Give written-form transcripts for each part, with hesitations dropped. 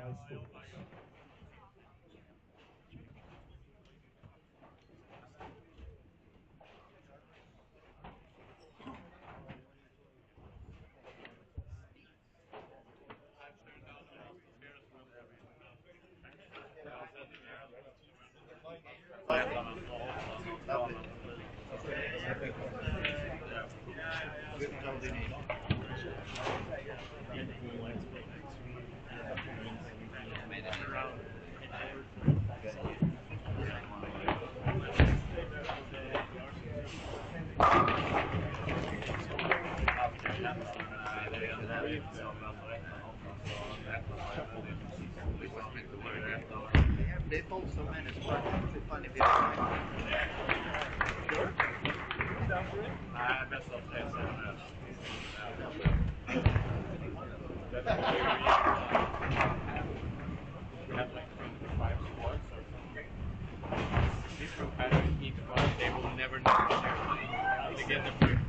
Helsingborg. Det är folk som människor typ fan i vet. Nej, bäst av tre sen. We have like 25 squads or something. Different patterns each one. They will never know what they're doing. They get the practice.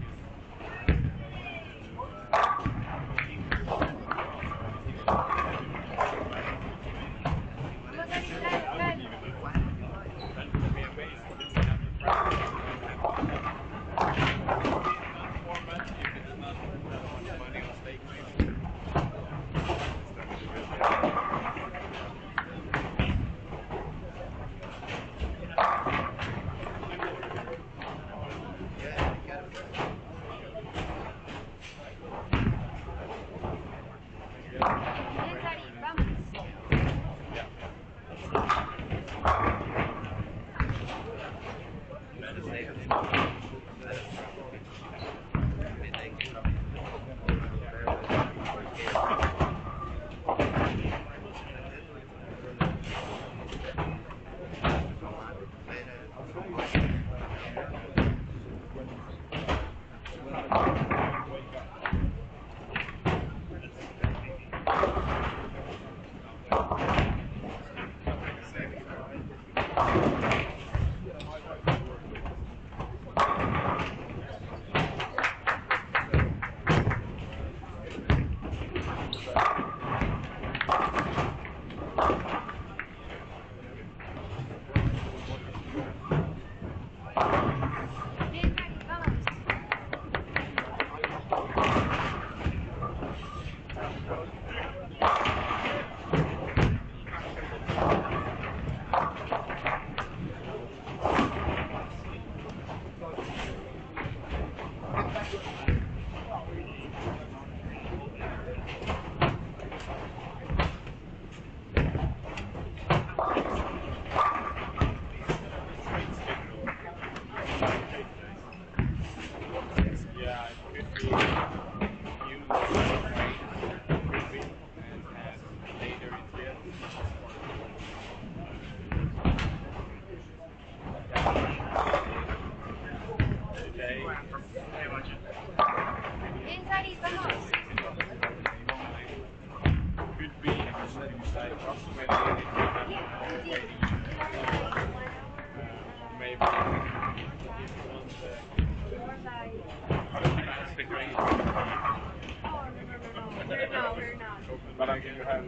But I can have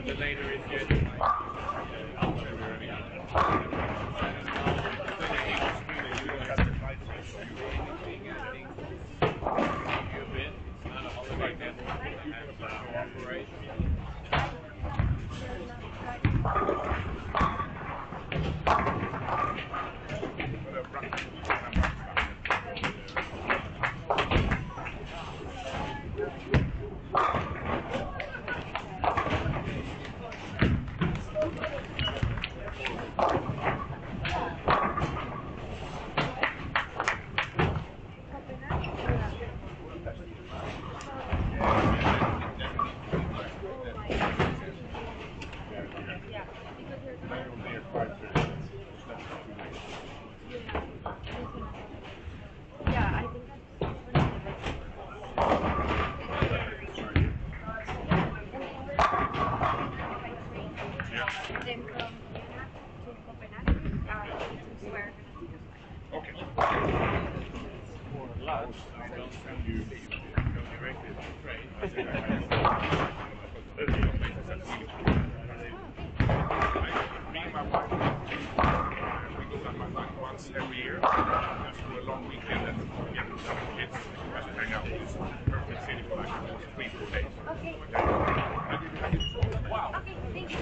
the later is getting Me and my wife, we go down my back once every year. Just for a long weekend and get the kids just hang out. It's a perfect city for like 3-4 days. Okay. Wow. Okay, thank you.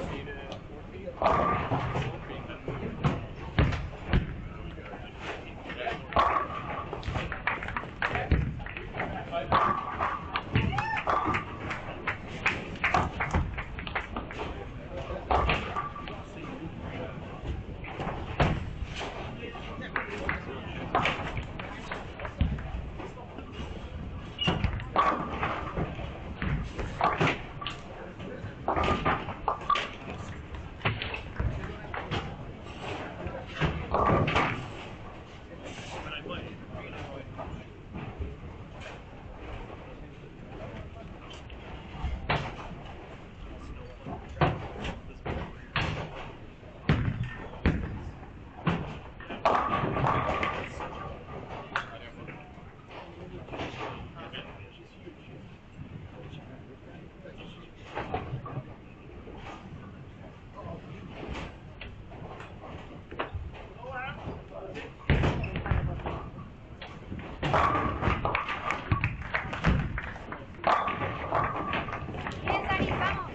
Bien, Dani, vamos.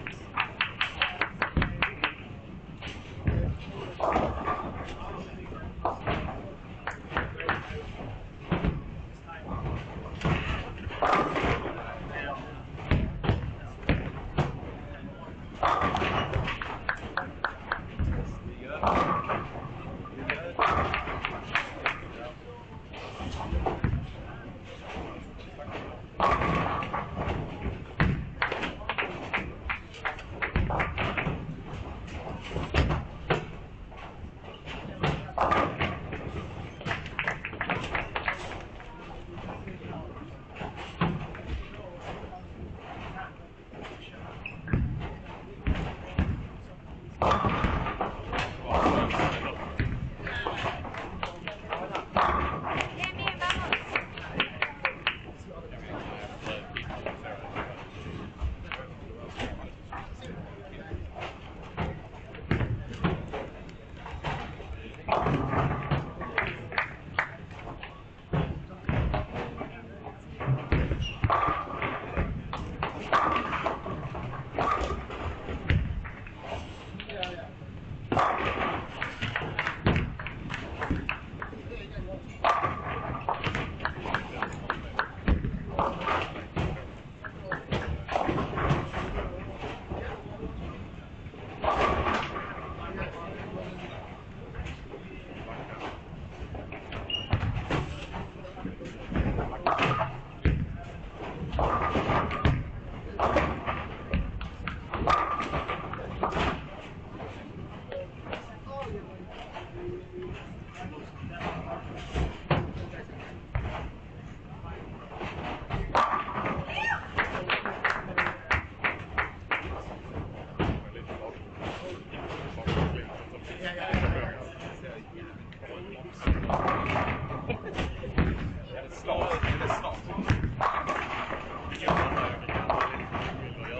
Bien, bien, vamos.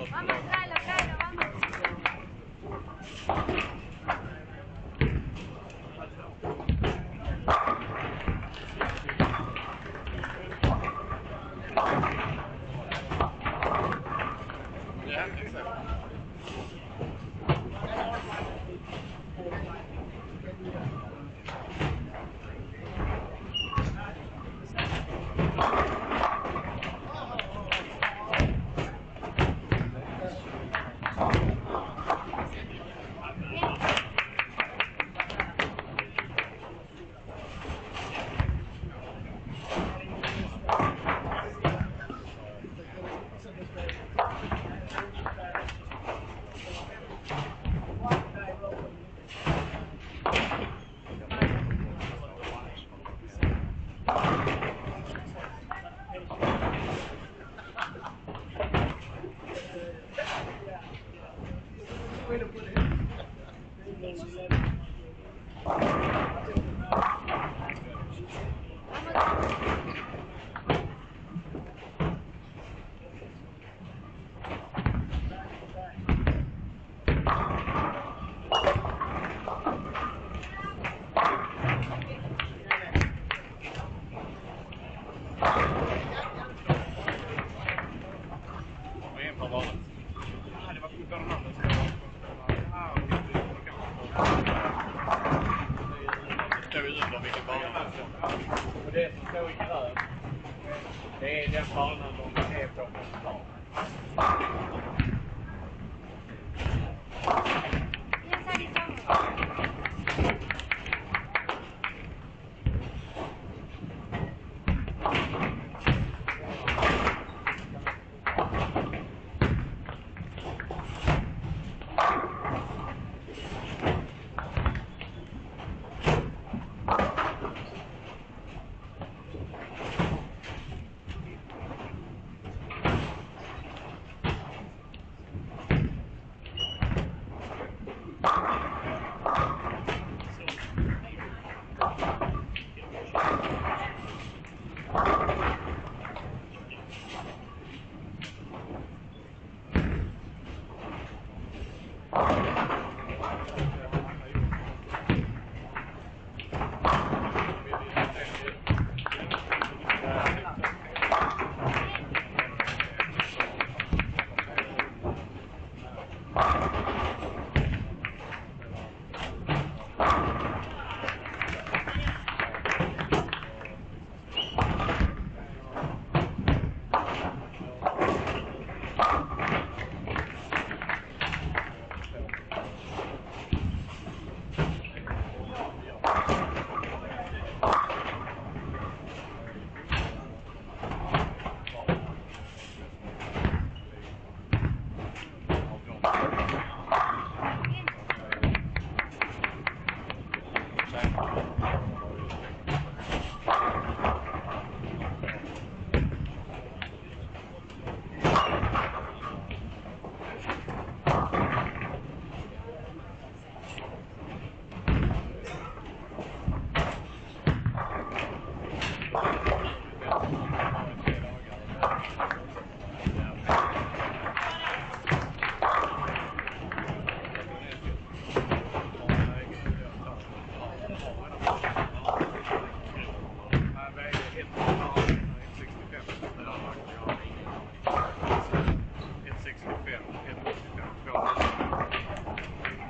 Vamos, tráelo, tráelo, vamos. Det var 17 andra som var Det står ju under vilken bana. Och det som står i grön, det är den banan de är på från start. Bien, Sari, vamos.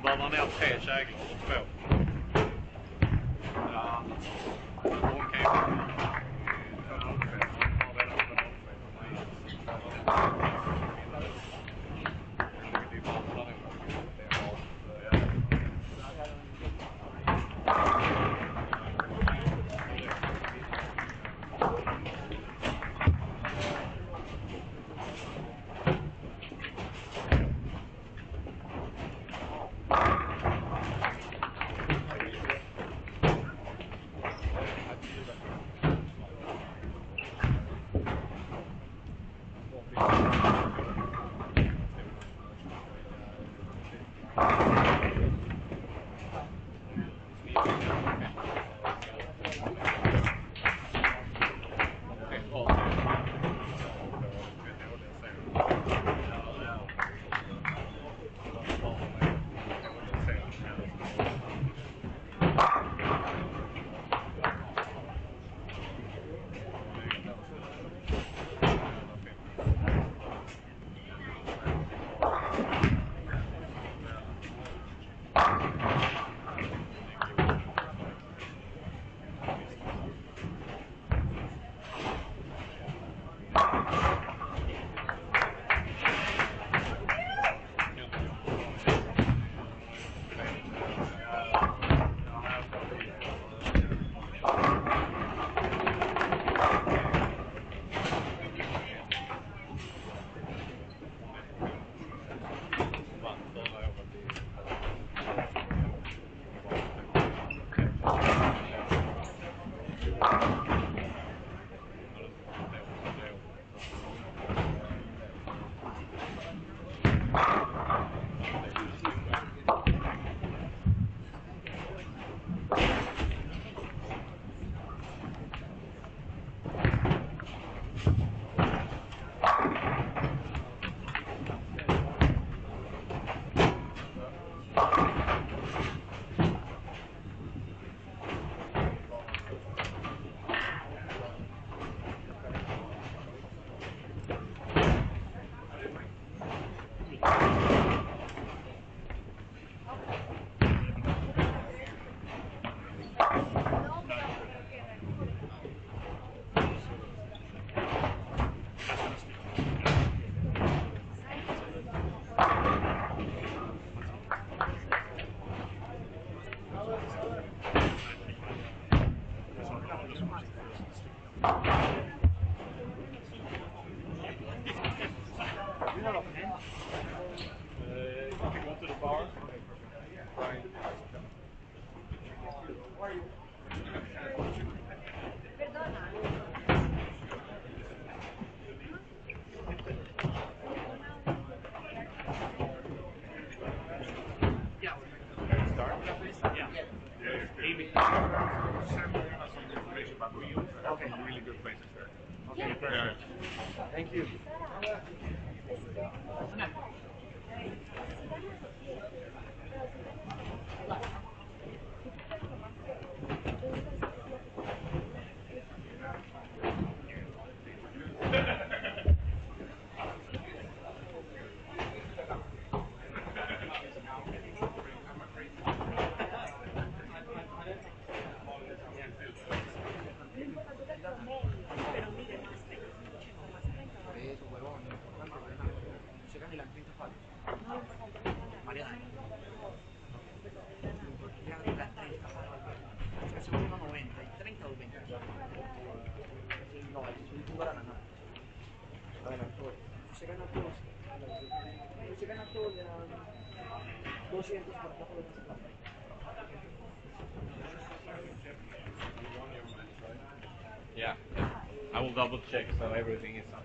Bara ner 3 käglor och 2. Ja, okej. You have a pen? You can go to the bar. Right. Start? Yeah. Amy, send me some information about who you are. Okay. Some really good places there. Okay, perfect. Thank you. Eso, huevón, lo importante es ganar. Se gana las 30 faltas. Mariana. Ya las 30 faltas. O sea, seguro no 90, y 30 o 20. No, si tú ganas, no. Adelantó. Se gana todo. Se gana todo, le dan 200 por abajo de las plata. Yeah. I will double check so everything is up.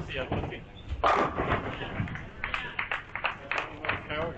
Sí, algo así. Peor.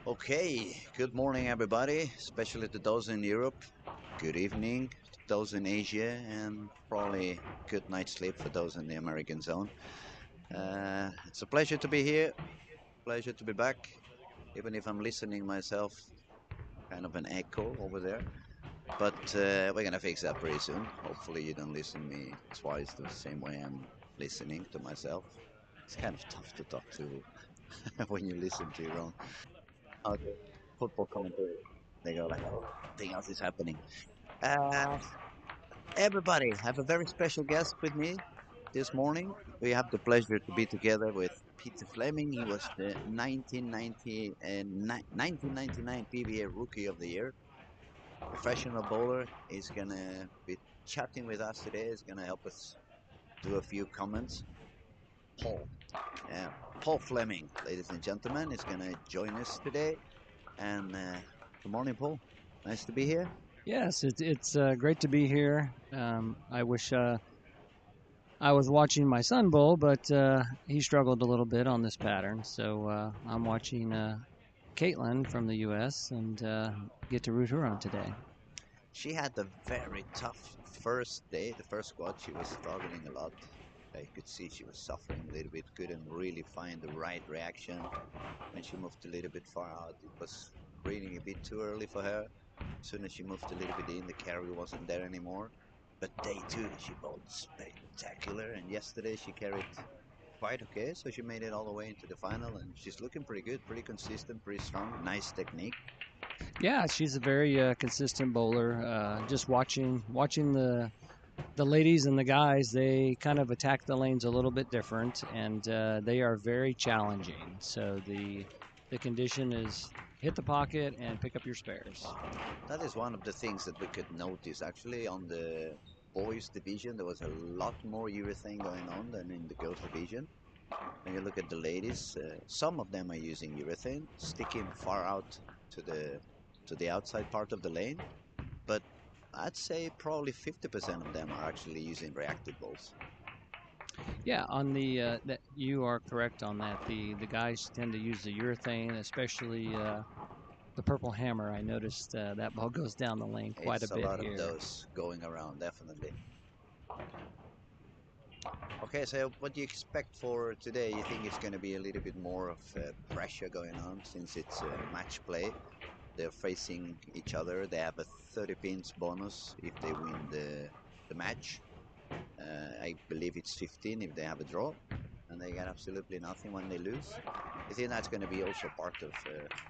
Okay, good morning everybody, especially to those in Europe. Good evening to those in Asia, and probably good night's sleep for those in the American zone. It's a pleasure to be here, pleasure to be back, even if I'm listening myself, kind of an echo over there. But we're gonna fix that pretty soon. Hopefully you don't listen me twice the same way I'm listening to myself. It's kind of tough to talk to when you listen to your own football commentary. They go like, "Oh, nothing else is happening." Uh, Everybody, have a very special guest with me this morning. We have the pleasure to be together with Peter Fleming. He was the 1999 PBA Rookie of the Year. Professional bowler. He's going to be chatting with us today. He's going to help us do a few comments. Paul. Paul Fleming, ladies and gentlemen, is going to join us today. And good morning, Paul. Nice to be here. Yes, it's great to be here. I wish I was watching my son bowl, but he struggled a little bit on this pattern. So I'm watching Caitlin from the U.S. and get to root her on today. She had a very tough first day. The first squad, she was struggling a lot. I could see she was suffering a little bit, couldn't really find the right reaction. When she moved a little bit far out, it was reading a bit too early for her. As soon as she moved a little bit in, the carry wasn't there anymore. But day two, she bowled spectacular, and yesterday she carried quite okay, so she made it all the way into the final, and she's looking pretty good, pretty consistent, pretty strong, nice technique. Yeah, she's a very consistent bowler. Just watching the ladies and the guys, they kind of attack the lanes a little bit different, and they are very challenging. So the condition is hit the pocket and pick up your spares. That is one of the things that we could notice actually on the boys division. There was a lot more urethane going on than in the girls division. When you look at the ladies, some of them are using urethane, sticking far out to the outside part of the lane, but I'd say probably 50% of them are actually using reactive balls. Yeah, on the that you are correct on that. The guys tend to use the urethane, especially the purple hammer. I noticed that ball goes down the lane quite It's a bit lot here. of those going around, definitely. Okay, so what do you expect for today? You think it's going to be a little bit more of pressure going on since it's match play? They're facing each other. They have a 30 pins bonus if they win the match. I believe it's 15 if they have a draw, and they get absolutely nothing when they lose. I think that's going to be also part of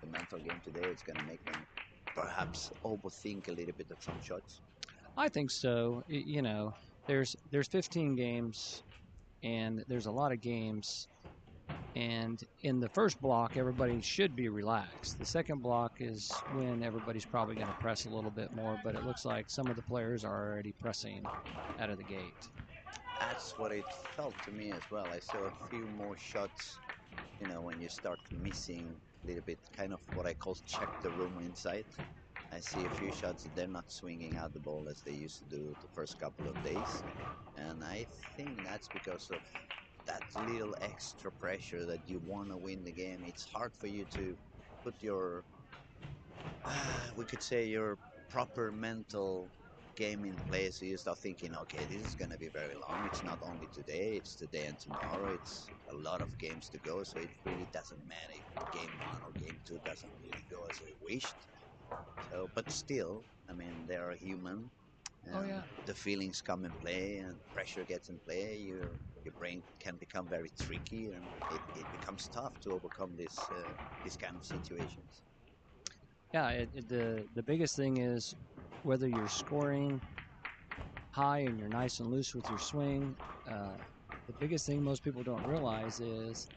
the mental game today. It's going to make them perhaps overthink a little bit of some shots. I think so. You know, there's 15 games, and there's a lot of games. And in the first block, everybody should be relaxed. The second block is when everybody's probably going to press a little bit more, but it looks like some of the players are already pressing out of the gate. That's what it felt to me as well. I saw a few more shots, you know, when you start missing a little bit, kind of what I call check the room inside. I see a few shots that they're not swinging out the ball as they used to do the first couple of days. And I think that's because of that little extra pressure that you want to win the game. It's hard for you to put your, we could say, your proper mental game in place. So you start thinking, okay, this is going to be very long. It's not only today, it's today and tomorrow. It's a lot of games to go, so it really doesn't matter if game one or game two doesn't really go as we wished. So, but still, I mean, they are human. Oh, yeah. The feelings come in play, and pressure gets in play. Your brain can become very tricky, and it becomes tough to overcome these kind of situations. Yeah, the biggest thing is whether you're scoring high and you're nice and loose with your swing. The biggest thing most people don't realize is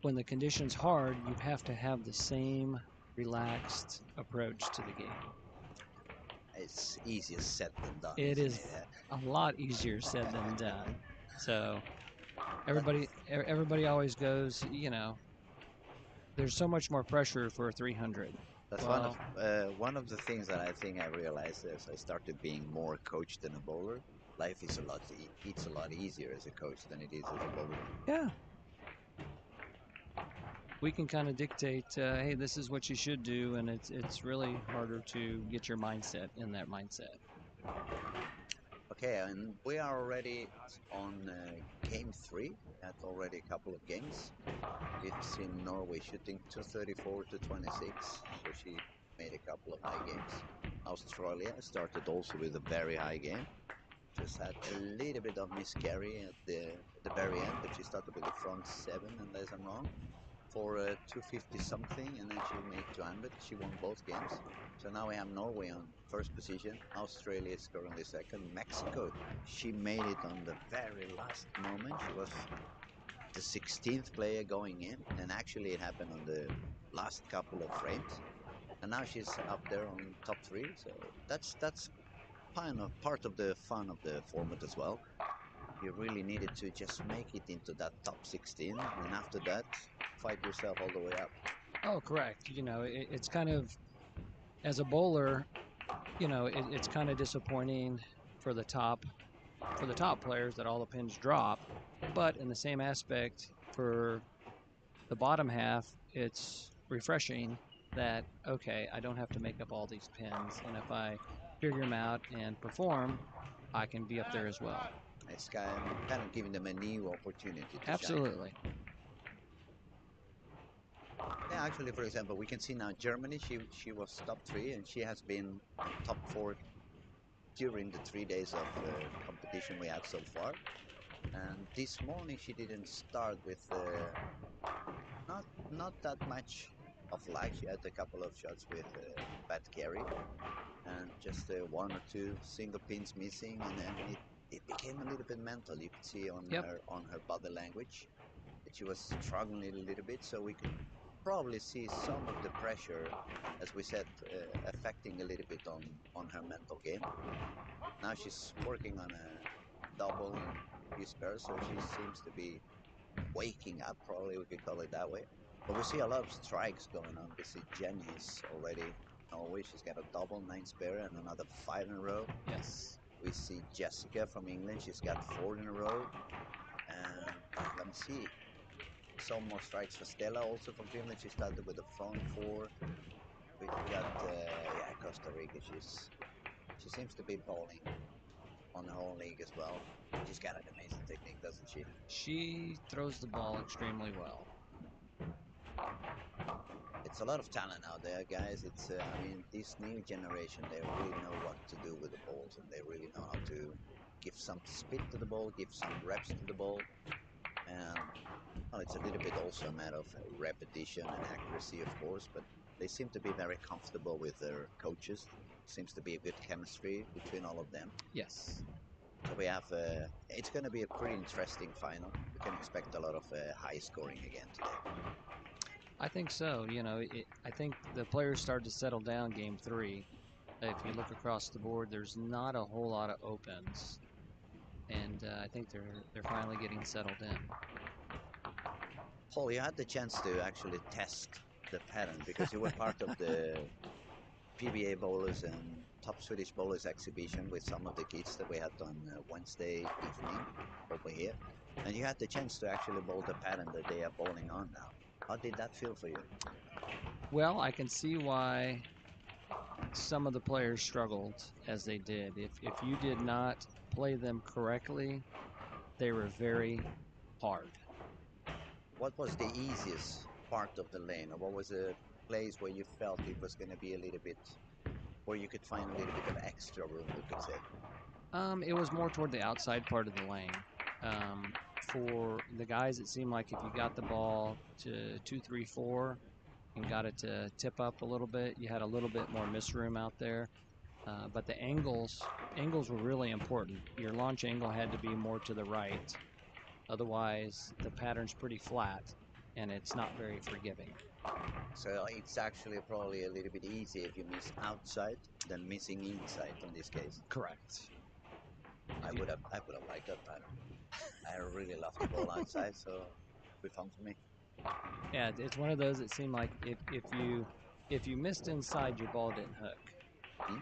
when the condition's hard, you have to have the same relaxed approach to the game. It's easier said than done. It isn't is a lot easier said than done. So everybody always goes, you know, there's so much more pressure for a 300. That's Well, one of the things that I think I realized as I started being more coach than a bowler. Life is it's a lot easier as a coach than it is as a bowler. yeah. We can kind of dictate, hey, this is what you should do, and it's really harder to get your mindset in that mindset. Okay, and we are already on game 3. Had already a couple of games. It's in Norway, shooting 234 to 26. So she made a couple of high games. Australia started also with a very high game. Just had a little bit of miscarry at the very end, but she started with the front 7, unless I'm wrong. for 250 something, and then she made 200. She won both games. So now we have Norway on first position. Australia is currently second. Mexico, she made it on the very last moment. She was the 16th player going in, and actually it happened on the last couple of frames. And now she's up there on top 3. So that's kind of part of the fun of the format as well. You really needed to just make it into that top 16, and after that, fight yourself all the way up. Oh, correct. You know, it's kind of, as a bowler, you know, it's kind of disappointing for the top players that all the pins drop, but in the same aspect for the bottom half, it's refreshing that, okay, I don't have to make up all these pins, and if I figure them out and perform, I can be up there as well. It's kind of giving them a new opportunity to Absolutely. shine. Yeah, actually, for example, we can see now Germany, she was top 3, and she has been top 4 during the 3 days of competition we had so far. And this morning she didn't start with not that much of lag. She had a couple of shots with bad carry, and just 1 or 2 single pins missing, and then it became a little bit mental. You could see on her body language that she was struggling a little bit. So we could probably see some of the pressure, as we said, affecting a little bit on her mental game. Now she's working on a double and few spares, so she seems to be waking up, probably we could call it that way. But we see a lot of strikes going on. We see Jenny is already Norway. She's got a double 9 spare and another 5 in a row. Yes. We see Jessica from England. She's got 4 in a row. And let me see. Some more strikes for Stella, also from Finland. She started with a front 4. We've got Costa Rica. She seems to be bowling on her own league as well. She's got an amazing technique, doesn't she? She throws the ball extremely well. It's a lot of talent out there, guys. It's I mean, this new generation, they really know what to do with the balls, and they really know how to give some spin to the ball, give some reps to the ball. And well, it's a little bit also a matter of repetition and accuracy, of course, but they seem to be very comfortable with their coaches. Seems to be a good chemistry between all of them. Yes. So we have, it's going to be a pretty interesting final. We can expect a lot of high scoring again today. I think so. You know, I think the players started to settle down game 3. If you look across the board, there's not a whole lot of opens, and I think they're finally getting settled in. Paul, you had the chance to actually test the pattern because you were part of the PBA bowlers and top Swedish bowlers exhibition with some of the kids that we had on Wednesday evening over here, and you had the chance to actually bowl the pattern that they are bowling on now. How did that feel for you? Well, I can see why some of the players struggled as they did. If you did not play them correctly, they were very hard. What was the easiest part of the lane, or what was the place where you felt it was going to be a little bit, where you could find a little bit of extra room, we could say? It was more toward the outside part of the lane. For the guys, it seemed like if you got the ball to 2, 3, 4 and got it to tip up a little bit, you had a little bit more miss room out there. But the angles were really important. Your launch angle had to be more to the right. Otherwise, the pattern's pretty flat, and it's not very forgiving. So it's actually probably a little bit easier if you miss outside than missing inside in this case. Correct. I would have liked that pattern. I really love the ball outside, so it'd be fun for me. Yeah, it's one of those that seemed like if you missed inside, your ball didn't hook. Hmm?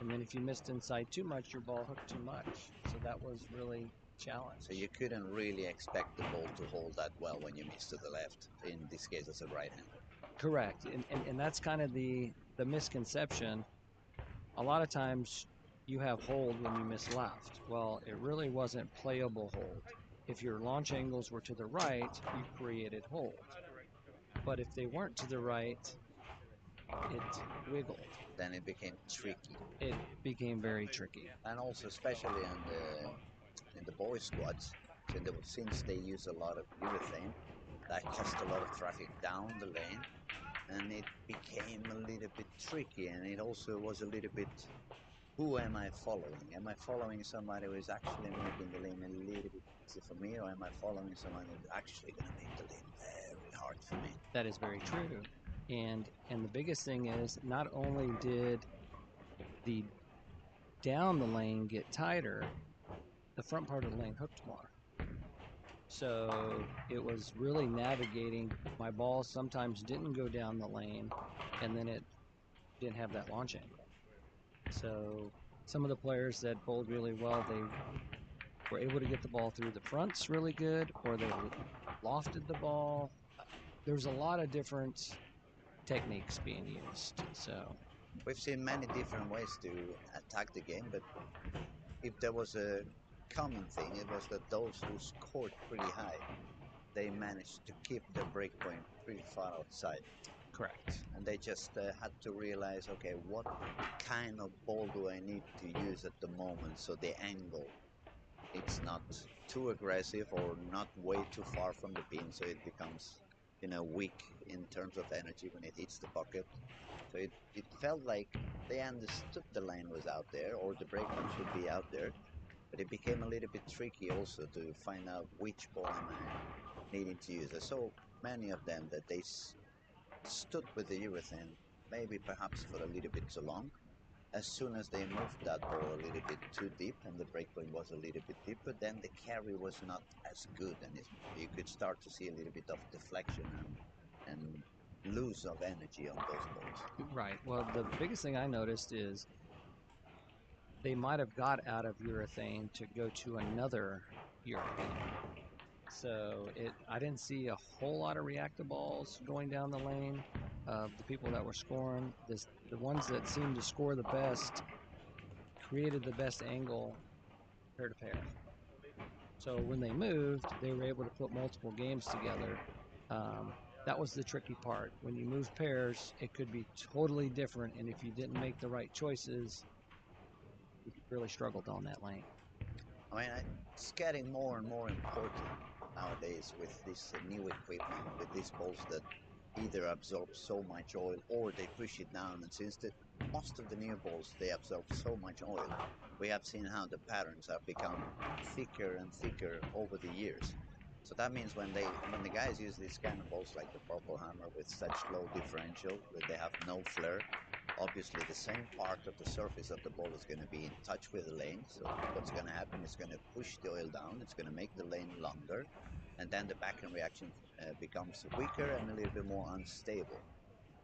And then if you missed inside too much, your ball hooked too much. So that was really challenge. So you couldn't really expect the ball to hold that well when you miss to the left, in this case as a right-hander. Correct. And that's kind of the misconception. A lot of times you have hold when you miss left. Well, it really wasn't playable hold. If your launch angles were to the right, you created hold. But if they weren't to the right, it wiggled. Then it became tricky. It became very tricky. And also especially in the boys squads, since they use a lot of urethane, that caused a lot of traffic down the lane, and it became a little bit tricky, and it also was a little bit, who am I following? Am I following somebody who is actually making the lane a little bit easy for me, or am I following someone who's actually going to make the lane very hard for me? That is very true. And the biggest thing is, not only did the down the lane get tighter, the front part of the lane hooked more. So it was really navigating. My ball sometimes didn't go down the lane, and then it didn't have that launch angle. So some of the players that bowled really well, they were able to get the ball through the fronts really good, or they lofted the ball. There's a lot of different techniques being used. So We've seen many different ways to attack the game, but if there was a common thing, it was that those who scored pretty high, they managed to keep their breakpoint pretty far outside. correct. And they just had to realize, okay, what kind of ball do I need to use at the moment, so the angle, it's not too aggressive or not way too far from the pin, so it becomes, weak in terms of energy when it hits the pocket. So it felt like they understood the lane was out there, or the breakpoint should be out there, but it became a little bit tricky also to find out which ball am I needing to use. I saw many of them that they stood with the urethane, maybe perhaps for a little bit too long. As soon as they moved that ball a little bit too deep and the breakpoint was a little bit deeper, then the carry was not as good, and you could start to see a little bit of deflection and lose of energy on those balls. Right. Well, the biggest thing I noticed is they might have got out of urethane to go to another urethane. So I didn't see a whole lot of reactive balls going down the lane. The people that were scoring, the ones that seemed to score the best, created the best angle pair to pair. So when they moved, they were able to put multiple games together. That was the tricky part. When you move pairs, it could be totally different, and if you didn't make the right choices, you really struggled on that lane. I mean, it's getting more and more important nowadays with this new equipment, with these balls that either absorb so much oil or they push it down. And since most of the new balls, they absorb so much oil, we have seen how the patterns have become thicker and thicker over the years. So that means when the guys use these kind of balls like the Purple Hammer with such low differential, that they have no flare, obviously the same part of the surface of the ball is going to be in touch with the lane. So what's going to happen is going to push the oil down, it's going to make the lane longer, and then the backhand reaction becomes weaker and a little bit more unstable.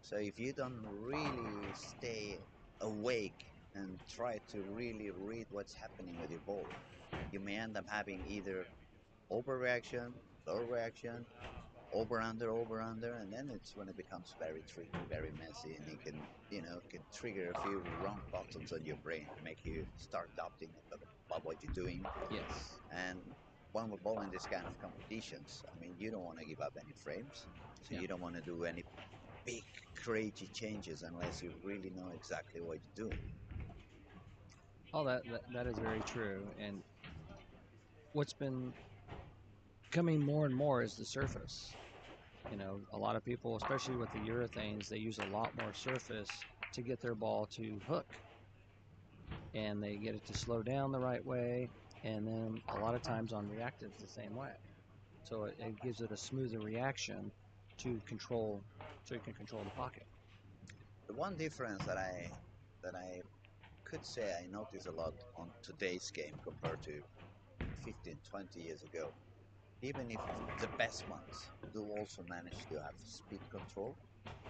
So if you don't really stay awake and try to really read what's happening with your ball, you may end up having either overreaction, low reaction, over under, and then it's when it becomes very tricky, very messy, and it can trigger a few wrong buttons on your brain and make you start doubting about what you're doing. Yes. And when we're bowling this kind of competitions, I mean, you don't want to give up any frames, so you don't want to do any big crazy changes unless you really know exactly what you're doing. Oh, that is very true. And what's been coming more and more is the surface. A lot of people, especially with the urethanes, they use a lot more surface to get their ball to hook. And they get it to slow down the right way, and then a lot of times on reactives the same way. So it gives it a smoother reaction to control, so you can control the pocket. The one difference that I could say I notice a lot on today's game compared to 15, 20 years ago, even if the best ones do also manage to have speed control,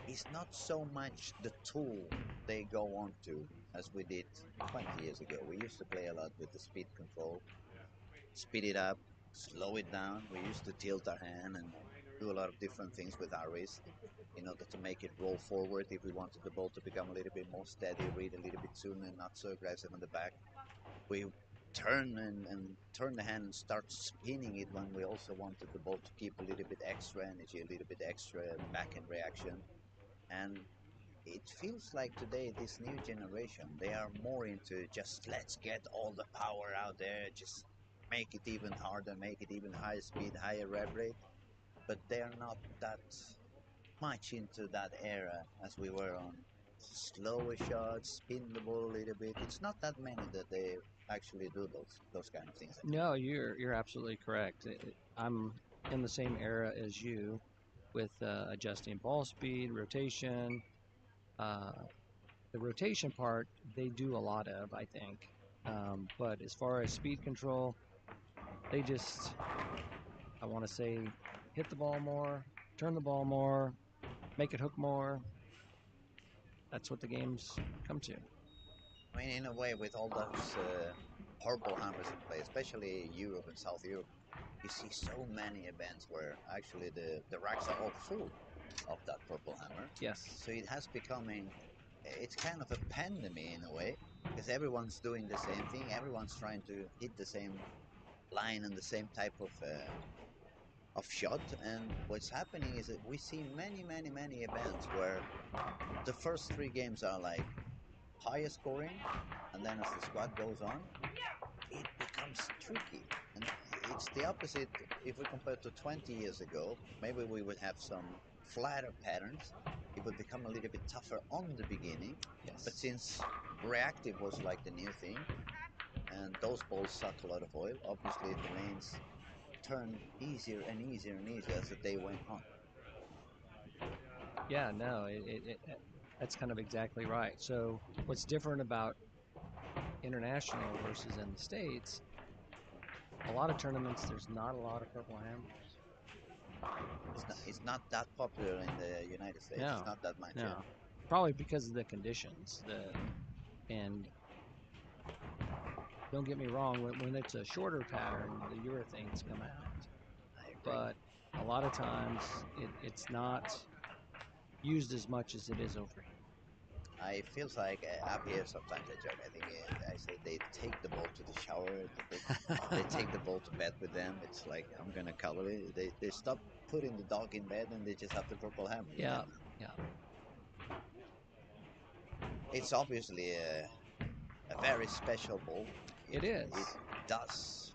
it's not so much the tool they go on to as we did 20 years ago. We used to play a lot with the speed control, speed it up, slow it down. We used to tilt our hand and do a lot of different things with our wrist in order to make it roll forward if we wanted the ball to become a little bit more steady, read a little bit sooner, and not so aggressive on the back. We turn and turn the hand and start spinning it when we also wanted the ball to keep a little bit extra energy, a little bit extra backhand reaction. And it feels like today, this new generation, they are more into just let's get all the power out there, just make it even harder, make it even higher speed, higher rev rate. but they are not that much into that era as we were on slower shots, spin the ball a little bit. It's not that many that they actually do those kind of things. No, you're absolutely correct. I'm in the same era as you with adjusting ball speed, rotation. The rotation part they do a lot of, I think. But as far as speed control, they just, I want to say, hit the ball more, turn the ball more, make it hook more. That's what the games come to. I mean, in a way, with all those purple hammers in play, especially Europe and South Europe, you see so many events where actually the racks are all full of that purple hammer. Yes. So it has becoming, it's kind of a pandemic in a way, because everyone's doing the same thing. Everyone's trying to hit the same line and the same type of shot. And what's happening is that we see many events where the first 3 games are like higher scoring, and then as the squad goes on, it becomes tricky. And it's the opposite if we compare to 20 years ago. Maybe we would have some flatter patterns. It would become a little bit tougher on the beginning. Yes. But since reactive was like the new thing, and those balls suck a lot of oil, obviously the lanes turned easier and easier and easier as the day went on. Yeah, no, that's kind of exactly right. So what's different about international versus in the States, a lot of tournaments, there's not a lot of purple hammers. It's not that popular in the United States. No, It's not that much. no. Yeah. Probably because of the conditions. And don't get me wrong, when it's a shorter pattern, the urethanes come out. But a lot of times it's not used as much as it is over here. I feels like up here sometimes I joke. I think I say they take the ball to the shower. They take the ball to bed with them. It's like, I'm gonna cover it. They stop putting the dog in bed and they just have the purple hammer. Yeah, yeah. It's obviously a very special ball. It is. It does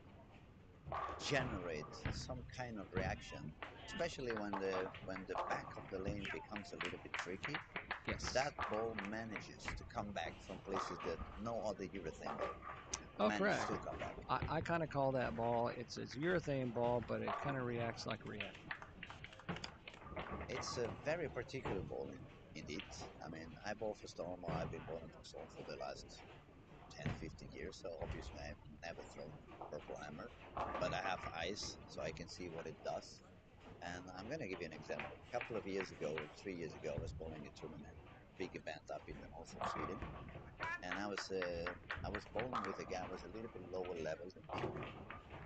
generate some kind of reaction, especially when the back of the lane becomes a little bit tricky. Yes. That ball manages to come back from places that no other urethane ball manages correct. to come back. I kind of call that ball, it's a urethane ball, but it kind of reacts like a reactor. It's a very particular ball, indeed. I mean, I ball for Storm, or I've been balling for Storm for the last 10, 15 years, so obviously I've never thrown purple hammer, but I have eyes, so I can see what it does. And I'm going to give you an example. A couple of years ago, 3 years ago, I was bowling a tournament, big event up in the north of Sweden, and I was bowling with a guy who was a little bit lower level than me,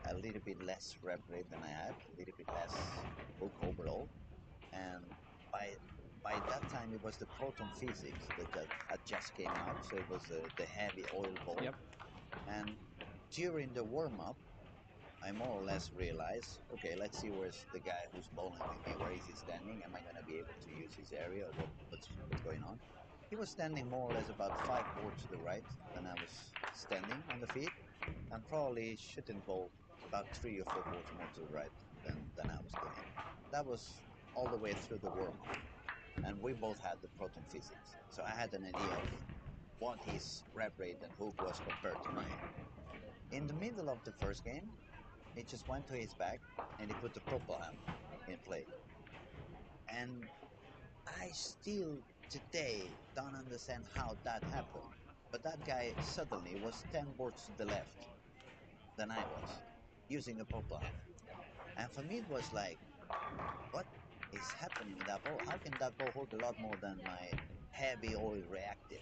a little bit less rep rate than I had, a little bit less hook overall, and by that time it was the proton physics that had just came out, so it was the heavy oil ball. Yep. And during the warm-up, I more or less realized, okay, let's see where's the guy who's bowling with me, where is he standing, am I going to be able to use his area, or what's going on. He was standing more or less about 5 boards to the right than I was standing on the feet, and probably shouldn't bowl about 3 or 4 boards more to the right than I was doing. That was all the way through the warm-up, and we both had the proton physics, so I had an idea of what his rep rate and hook was compared to mine. In the middle of the first game, he just went to his back and he put the purple hammer in play. And I still today don't understand how that happened. But that guy suddenly was 10 boards to the left than I was, using a purple hammer. And for me it was like, what is happening with that ball? How can that ball hold a lot more than my heavy oil reactive?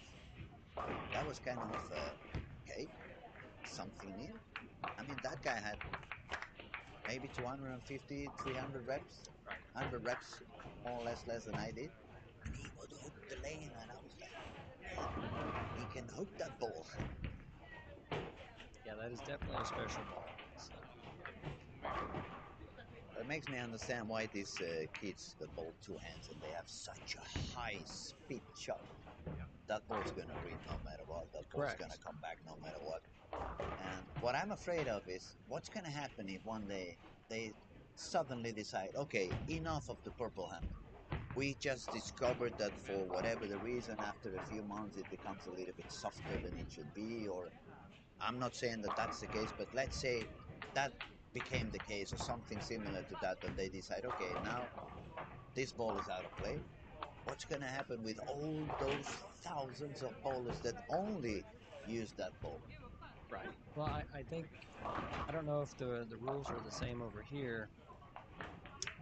That was kind of, okay, something new. I mean, that guy had maybe 250, 300 reps, 100 reps, more or less than I did. And he would hook the lane, and I was like, man, he can hook that ball. Yeah, that is definitely a special ball. So. That makes me understand why these kids that bowl 2 hands and they have such a high speed shot. That ball's going to read no matter what. That ball's going to come back no matter what. And what I'm afraid of is what's going to happen if one day they suddenly decide, okay, enough of the purple hammer. We just discovered that for whatever the reason, after a few months, it becomes a little bit softer than it should be, or I'm not saying that that's the case, but let's say that became the case or something similar to that, and they decide, okay, now this ball is out of play. What's going to happen with all those thousands of bowlers that only use that ball? Right. Well, I think, I don't know if the rules are the same over here.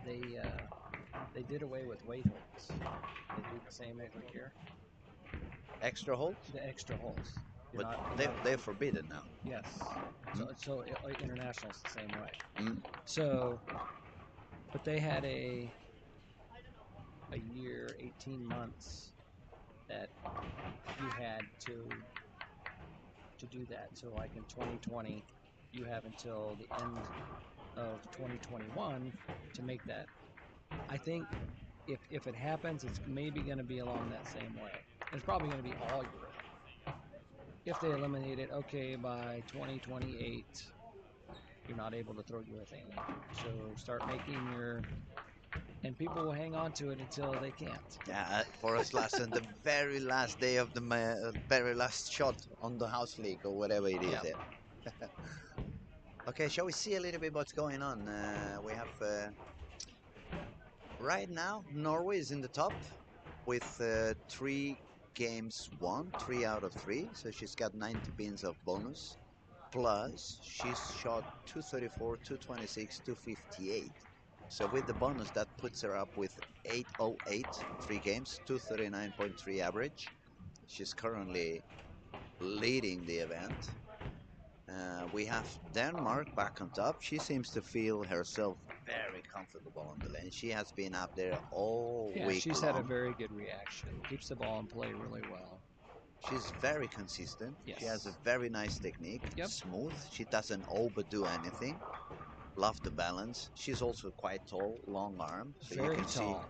They did away with weight holds. They do the same over here. Extra holes? The extra holes. You're But not- they're forbidden now. Yes. So international is the same way. Mm. So, but they had a year, 18 months that you had to do that. So like in 2020, you have until the end of 2021 to make that. I think if it happens, it's maybe going to be along that same way. It's probably going to be all urethane. If they eliminate it, okay, by 2028, you're not able to throw urethane in. So start making your, and people will hang on to it until they can't. Yeah, for us last on the very last day of the very last shot on the house league or whatever it is. Yeah. Yeah. Okay, shall we see a little bit what's going on? We have right now Norway is in the top with 3 games won, 3 out of 3. So she's got 90 pins of bonus. Plus she's shot 234, 226, 258. So with the bonus, that puts her up with 808, 3 games, 239.3 average. She's currently leading the event. We have Denmark back on top. She seems to feel herself very comfortable on the lane. She has been up there all week she's long. had a very good reaction. Keeps the ball in play really well. She's very consistent. Yes. She has a very nice technique. Yep. Smooth. She doesn't overdo anything. Love the balance. She's also quite tall, long arm. So Very you can tall.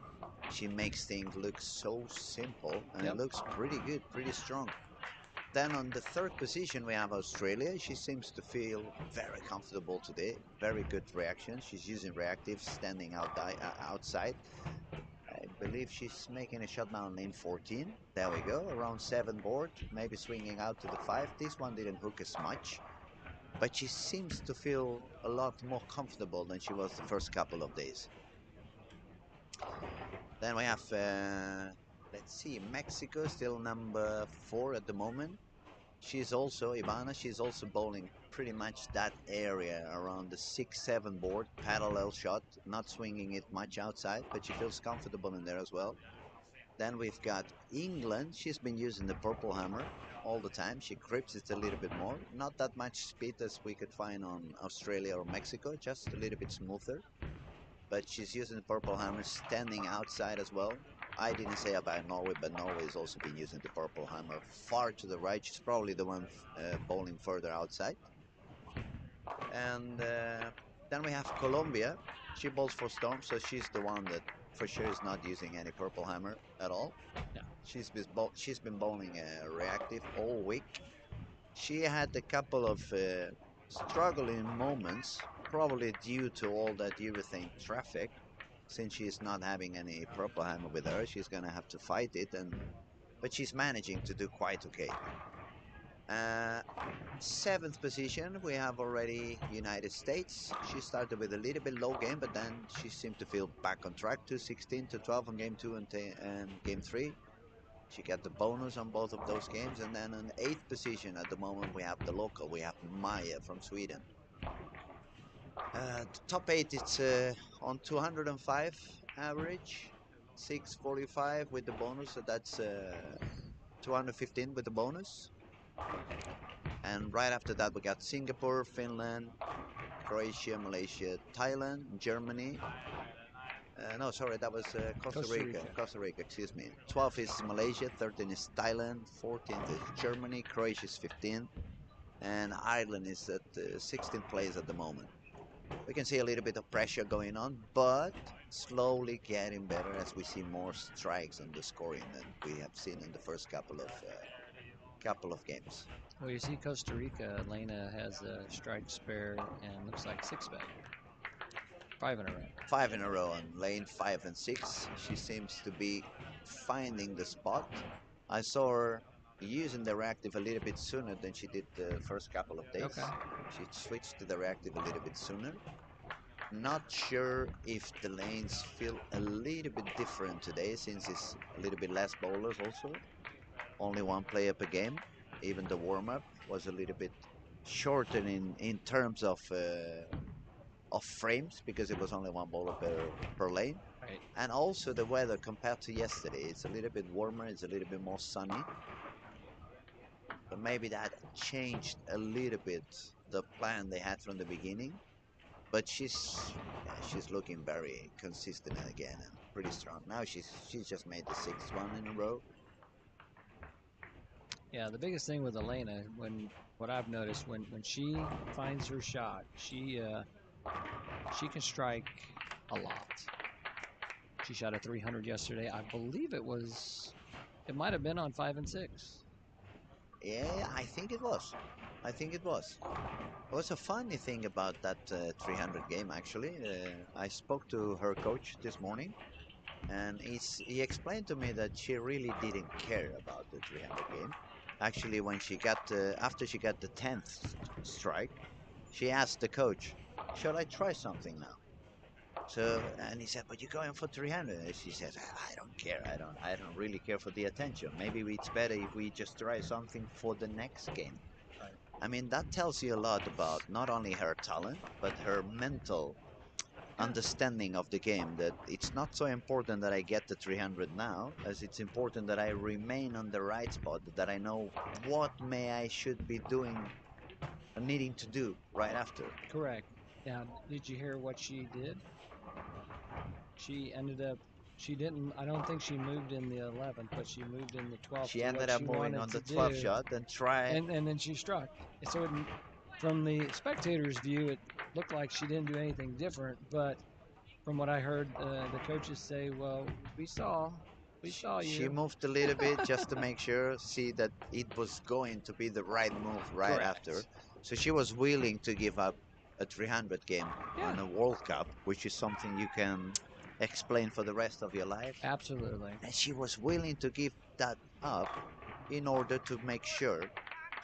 see she makes things look so simple, and Yep. it looks pretty good, pretty strong. Then on the 3rd position we have Australia. She seems to feel very comfortable today. Very good reaction. She's using reactive, standing outside. I believe she's making a shot now on lane 14. There we go, around 7 board, maybe swinging out to the 5. This one didn't hook as much, but she seems to feel a lot more comfortable than she was the first couple of days. Then we have, let's see, Mexico, still number 4 at the moment. She's also, Ivana, she's also bowling pretty much that area around the 6-7 board, parallel shot, not swinging it much outside, but she feels comfortable in there as well. Then we've got England. She's been using the purple hammer all the time. She grips it a little bit more. Not that much speed as we could find on Australia or Mexico, just a little bit smoother. But she's using the purple hammer, standing outside as well. I didn't say about Norway, but Norway has also been using the purple hammer far to the right. She's probably the one bowling further outside. And then we have Colombia. She bowls for Storm, so she's the one that for sure is not using any purple hammer at all. Yeah. She's been bowling reactive all week. She had a couple of struggling moments, probably due to all that urethane traffic. Since she's not having any purple hammer with her, she's gonna have to fight it, but she's managing to do quite okay. 7th position, we have already United States. She started with a little bit low game, but then she seemed to feel back on track. 216 to 12 on game 2 and game 3. She got the bonus on both of those games. And then on 8th position at the moment, we have the local. We have Maya from Sweden. The top 8, it's on 205 average, 645 with the bonus, so that's 215 with the bonus. And right after that, we got Singapore, Finland, Croatia, Malaysia, Thailand, Germany. No, sorry, that was Costa Rica. Costa Rica, excuse me. 12 is Malaysia, 13 is Thailand, 14th is Germany, Croatia is 15th, and Ireland is at 16th place at the moment. We can see a little bit of pressure going on, but slowly getting better as we see more strikes on the scoring than we have seen in the first couple of games. Well, you see Costa Rica, Lena has a strike spare and looks like 6 bet. 5 in a row. 5 in a row on lane 5 and 6. She seems to be finding the spot. I saw her using the reactive a little bit sooner than she did the first couple of days. Okay. She switched to the reactive a little bit sooner. Not sure if the lanes feel a little bit different today, since it's a little bit less bowlers also. Only one player per game. Even the warm-up was a little bit shorter in terms of frames, because it was only one bowler per lane. Right. And also the weather compared to yesterday, it's a little bit warmer, it's a little bit more sunny. But maybe that changed a little bit the plan they had from the beginning. But she's looking very consistent again and pretty strong. Now she's just made the 6th one in a row. Yeah, the biggest thing with Elena, what I've noticed, when she finds her shot, she can strike a lot. She shot a 300 yesterday. I believe it might have been on 5 and 6. Yeah, I think it was. It was a funny thing about that 300 game, actually. I spoke to her coach this morning, and he explained to me that she really didn't care about the 300 game. Actually, when she got after she got the 10th strike, she asked the coach, "Should I try something now?" So, and he said, "But you're going for 300." And she said, "I don't care. I don't really care for the attention. Maybe it's better if we just try something for the next game." Right. I mean, that tells you a lot about not only her talent, but her mental understanding of the game, that it's not so important that I get the 300 now, as it's important that I remain on the right spot, that I know what I should be doing, needing to do right after. Correct. Now, did you hear what she did? She ended up, I don't think she moved in the 11th, but she moved in the 12th. She ended up moving on the 12th shot and and then she struck. So from the spectator's view, it looked like she didn't do anything different, but from what I heard, the coaches say, "Well, we saw you." She moved a little bit just to make sure, see that it was going to be the right move right Correct. after. So she was willing to give up a 300 game on a World Cup, which is something you can explain for the rest of your life. Absolutely. And she was willing to give that up in order to make sure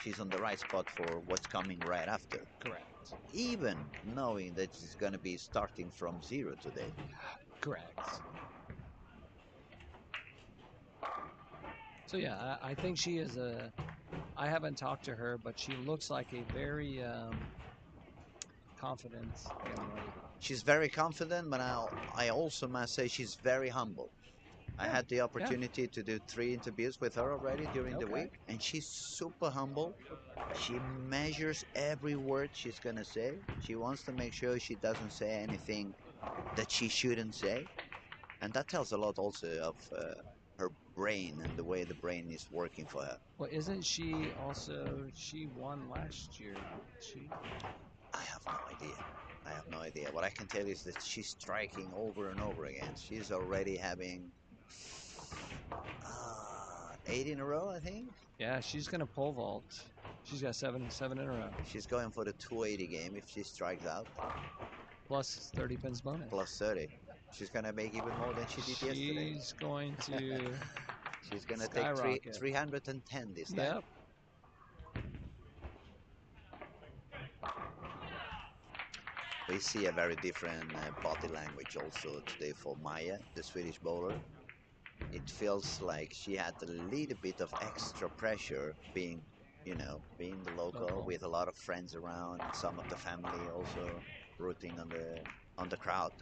she's on the right spot for what's coming right after. Correct. Even knowing that she's going to be starting from 0 today. Correct. So yeah, I think she is I haven't talked to her, but she looks like a very confident young lady. She's very confident, but I also must say she's very humble. I had the opportunity to do 3 interviews with her already during the week, and she's super humble. She measures every word she's going to say. She wants to make sure she doesn't say anything that she shouldn't say. And that tells a lot also of her brain and the way the brain is working for her. Well, isn't she won last year? I have no idea. What I can tell you is that she's striking over and over again. She's already having 8 in a row, I think. Yeah, she's going to pole vault. She's got 7 in a row. She's going for the 280 game if she strikes out. Plus 30 pins bonus. Plus 30. She's going to make even more than she did yesterday. She's going to She's going to take 310 this time. Yep. We see a very different body language also today for Maya, the Swedish bowler. It feels like she had a little bit of extra pressure being the local with a lot of friends around, and some of the family also rooting on the crowd.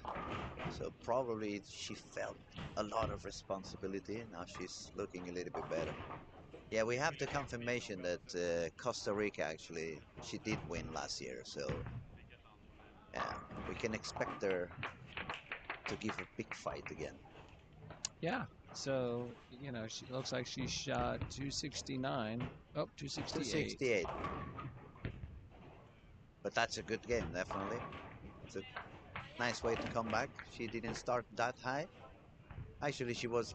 So probably she felt a lot of responsibility. Now she's looking a little bit better. Yeah, we have the confirmation that Costa Rica actually, she did win last year. So yeah, we can expect her to give a big fight again. Yeah. So, she looks like she shot 269. Oh, 268. But that's a good game, definitely. It's a nice way to come back. She didn't start that high. Actually, she was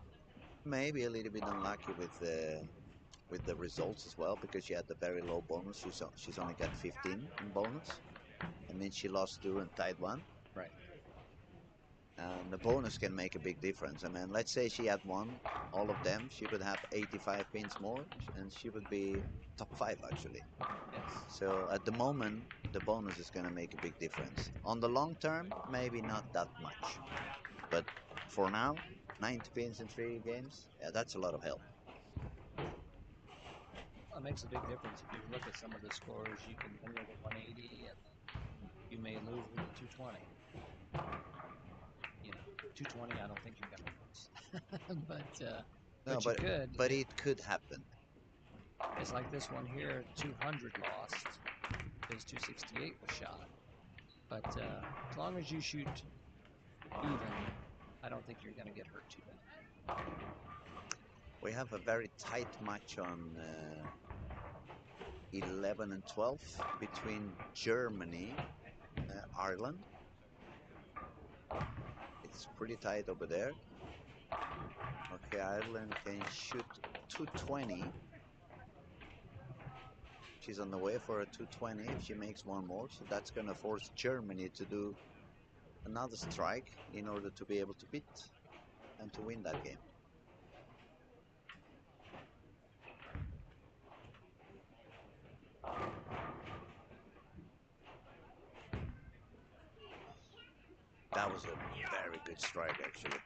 maybe a little bit unlucky with the results as well, because she had the very low bonus. She's only got 15 in bonus. And then she lost 2 and tied 1. Right. And the bonus can make a big difference. I mean, let's say she had won all of them, she would have 85 pins more, and she would be top 5 actually. Yes. So at the moment, the bonus is going to make a big difference. On the long term, maybe not that much. But for now, 90 pins in 3 games, yeah, that's a lot of help. It makes a big difference. If you look at some of the scores, you can win with a 180 and you may lose with a 220. You know, 220, I don't think you're going to lose. But you could. But it could happen. It's like this one here, 200 lost. His 268 was shot. But as long as you shoot even, I don't think you're going to get hurt too bad. We have a very tight match on 11 and 12 between Germany and Ireland. It's pretty tight over there. Okay, Ireland can shoot 220. She's on the way for a 220 if she makes one more. So that's going to force Germany to do another strike in order to be able to beat and to win that game. That was a very good strike, actually.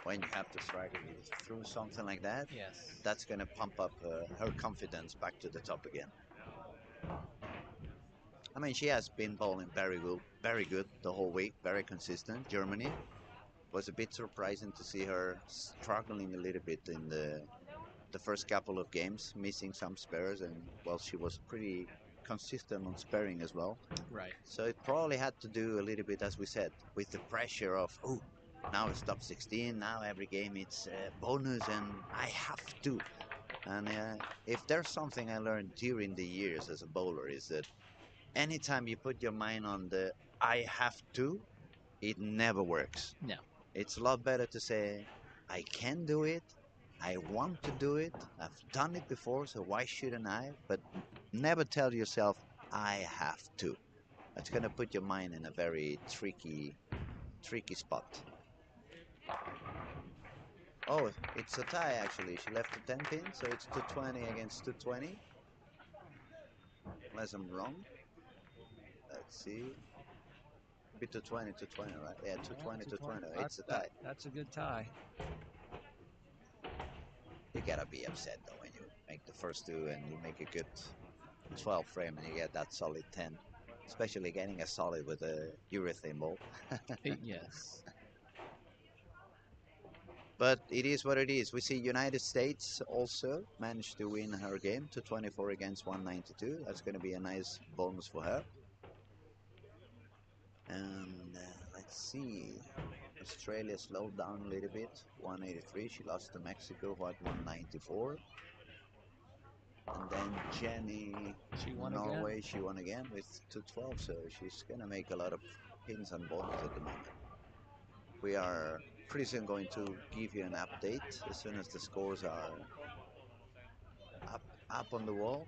When you have to strike it through something like that, yes, that's going to pump up her confidence back to the top again. I mean, she has been bowling very good the whole week, very consistent. Germany was a bit surprising to see her struggling a little bit in the first couple of games, missing some spares, and well, she was pretty consistent on sparing as well. Right. So it probably had to do a little bit, as we said, with the pressure of, oh, now it's top 16, now every game it's bonus and I have to. And if there's something I learned during the years as a bowler is that anytime you put your mind on the I have to, it never works. No. It's a lot better to say, I can do it, I want to do it, I've done it before, so why shouldn't I? But never tell yourself, I have to. That's going to put your mind in a very tricky spot. Oh, it's a tie actually. She left a 10 pin, so it's 220 against 220. Unless I'm wrong. Let's see. Be 220, 220, right? Yeah, 220, 220. It's a tie. That's a good tie. You gotta be upset though when you make the first 2 and you make a good 12 frame and you get that solid 10. Especially getting a solid with a urethane ball. Yes. But it is what it is. We see United States also managed to win her game, 224 against 192. That's going to be a nice bonus for her. And let's see. Australia slowed down a little bit, 183. She lost to Mexico, who had 194. And then Jenny, she won Norway, again. she won again with 212. So she's going to make a lot of pins and bonus at the moment. We are pretty soon going to give you an update as soon as the scores are up on the wall.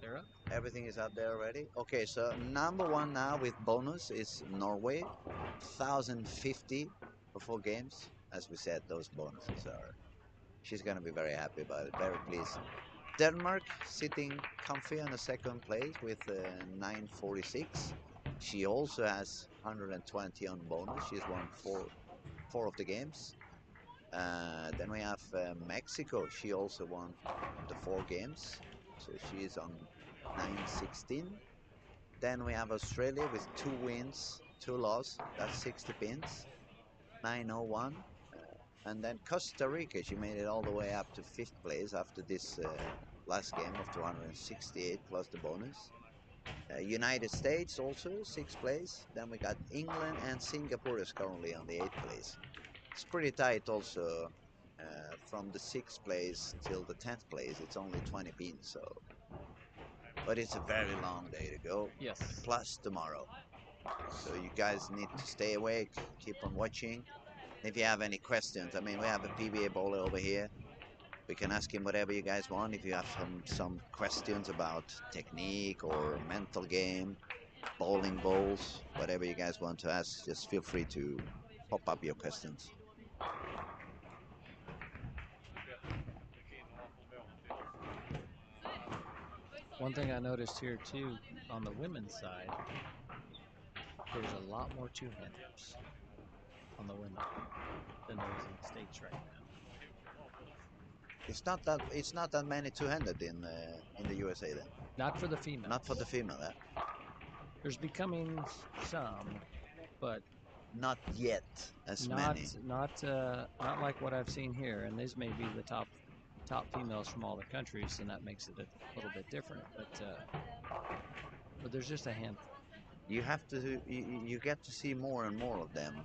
They're up. Everything is up there already. Okay, so number 1 now with bonus is Norway, 1,050 for 4 games. As we said, those bonuses are. She's gonna be very happy about it, very pleased. Denmark sitting comfy on the 2nd place with 946. She also has 120 on bonus. She's won four of the games. Then we have Mexico. She also won the 4 games, so she is on 916. Then we have Australia with 2 wins, 2 losses. That's 60 pins, 901. And then Costa Rica. She made it all the way up to 5th place after this last game of 268 plus the bonus. United States also 6th place. Then we got England and Singapore is currently on the 8th place. It's pretty tight also. From the 6th place till the 10th place, it's only 20 pins. So, but it's a very long day to go. Yes. Plus tomorrow. So you guys need to stay awake, keep on watching. If you have any questions, I mean, we have a PBA bowler over here. We can ask him whatever you guys want. If you have some questions about technique or mental game, bowling balls, whatever you guys want to ask, just feel free to pop up your questions. One thing I noticed here too, on the women's side, there's a lot more two-handers on the women than there is in the States right now. It's not that many two-handed in the USA then. Not for the females. Not for the female. There's becoming some, but not yet as many. Not like what I've seen here, and these may be the top females from all the countries, and that makes it a little bit different. But there's just a handful. You have to you get to see more and more of them,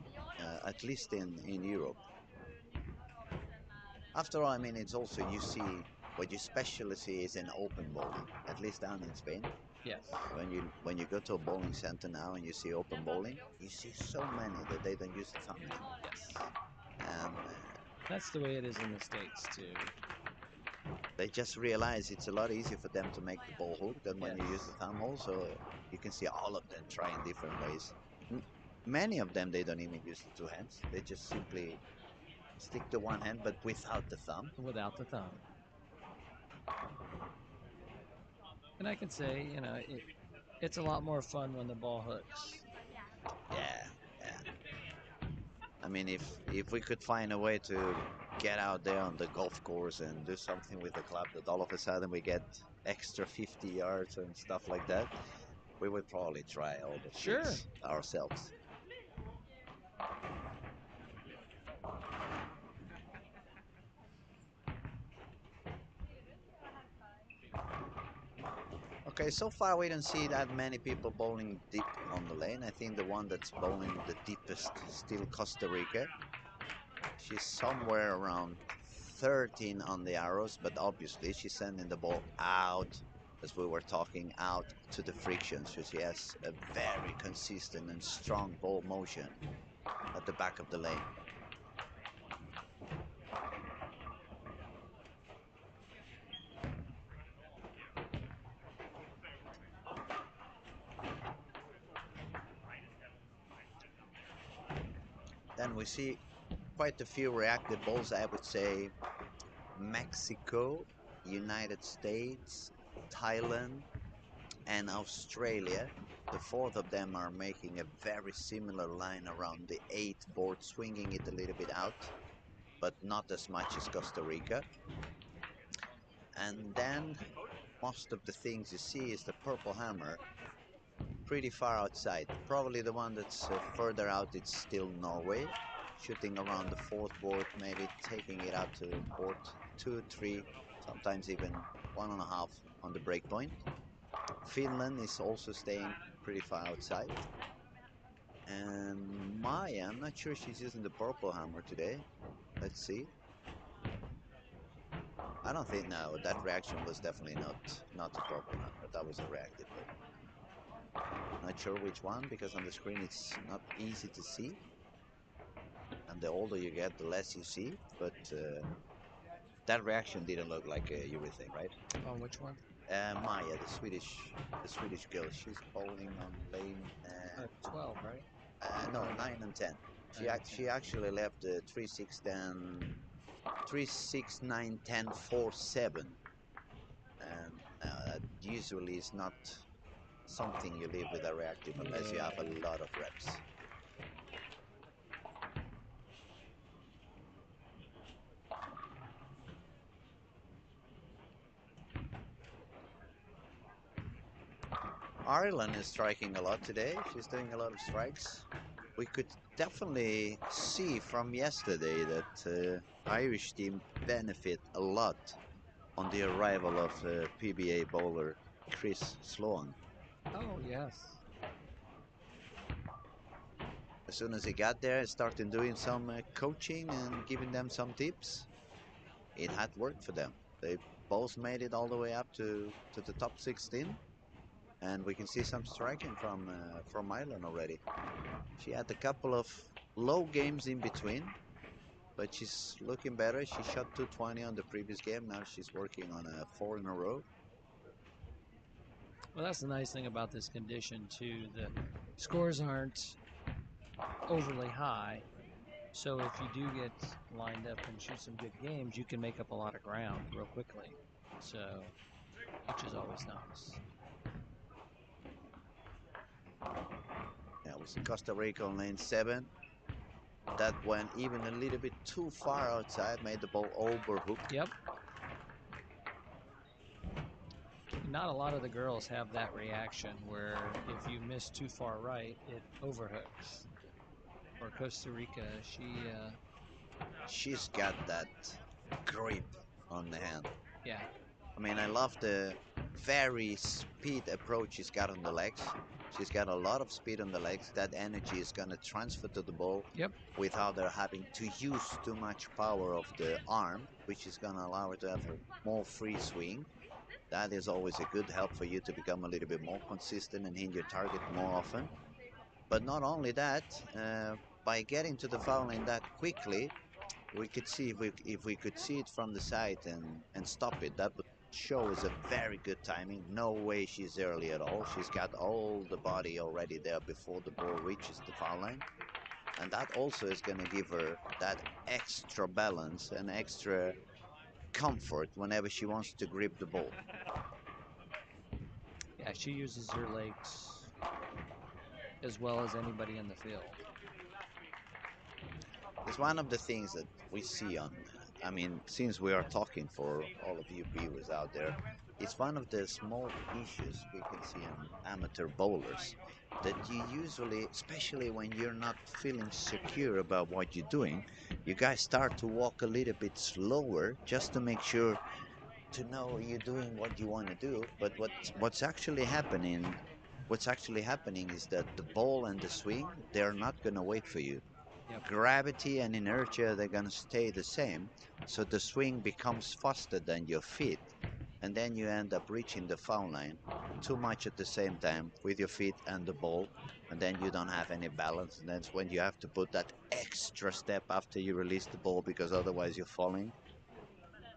at least in Europe. After all, I mean, it's also, you see what you especially see is in open bowling, at least down in Spain. Yes. When you go to a bowling center now and you see open bowling, you see so many that they don't use the thumb anymore. Yes. And that's the way it is in the States too. They just realize it's a lot easier for them to make the ball hook than when you use the thumb hole. So you can see all of them trying different ways. Many of them, they don't even use the two hands. They just simply stick to one hand, but without the thumb. Without the thumb. And I can say, you know, it's a lot more fun when the ball hooks. Yeah. I mean, if we could find a way to get out there on the golf course and do something with the club that all of a sudden we get extra 50 yards and stuff like that, we would probably try all the tricks ourselves. Okay, so far we don't see that many people bowling deep on the lane. I think the one that's bowling the deepest is still Costa Rica. She's somewhere around 13 on the arrows, but obviously she's sending the ball out, as we were talking, out to the friction. So she has a very consistent and strong ball motion at the back of the lane. Then we see quite a few reactive balls, I would say. Mexico, United States, Thailand, and Australia. The fourth of them are making a very similar line around the 8th board, swinging it a little bit out, but not as much as Costa Rica. And then most of the things you see is the purple hammer, pretty far outside. Probably the one that's further out, it's still Norway, shooting around the 4th board, maybe taking it out to board 2, 3, sometimes even 1.5 on the break point. Finland is also staying pretty far outside. And Maya, I'm not sure she's using the purple hammer today. Let's see. I don't think, no, that reaction was definitely not the purple hammer. That was a reactive ball. Not sure which one, because on the screen it's not easy to see. And the older you get, the less you see. But that reaction didn't look like a urethane, right? On which one? Maya, the Swedish girl. She's bowling on lane 12, right? No, 9 and 10. She actually left 3, 6, 10, 3, 6, 9, 10, 4, 7. And that usually is not something you leave with a reactive unless you have a lot of reps. Ireland is striking a lot today. She's doing a lot of strikes. We could definitely see from yesterday that Irish team benefit a lot on the arrival of PBA bowler Chris Sloan. Oh, yes. As soon as he got there, he started doing some coaching and giving them some tips. It had worked for them. They both made it all the way up to the top 16. And we can see some striking from Ireland already. She had a couple of low games in between, but she's looking better. She shot 220 on the previous game. Now she's working on a 4 in a row. Well, that's the nice thing about this condition, too. The scores aren't overly high. So if you do get lined up and shoot some good games, you can make up a lot of ground real quickly. So, which is always nice. Yeah, it was Costa Rica on lane 7. That went even a little bit too far outside, made the ball overhook. Yep. Not a lot of the girls have that reaction where if you miss too far right, it overhooks. For Costa Rica, She's got that grip on the hand. yeah. I mean, I love the very speed approach she's got on the legs. She's got a lot of speed on the legs. That energy is going to transfer to the ball Yep. without her having to use too much power of the arm, which is going to allow her to have a more free swing. That is always a good help for you to become a little bit more consistent and hit your target more often. But not only that, by getting to the foul line that quickly, we could see if we could see it from the side and stop it, that would show us a very good timing. No way she's early at all. She's got all the body already there before the ball reaches the foul line. And that also is going to give her that extra balance and extra comfort whenever she wants to grip the ball. Yeah, she uses her legs as well as anybody in the field. It's one of the things that we see on, I mean, since we are talking for all of you viewers out there, it's one of the small issues we can see in amateur bowlers that you usually, especially when you're not feeling secure about what you're doing, you guys start to walk a little bit slower just to make sure to know you're doing what you want to do. But what's actually happening is that the ball and the swing, they're not going to wait for you. Yep. Gravity and inertia, they're going to stay the same. So the swing becomes faster than your feet. And then you end up reaching the foul line too much at the same time with your feet and the ball. And then you don't have any balance. And that's when you have to put that extra step after you release the ball, because otherwise you're falling.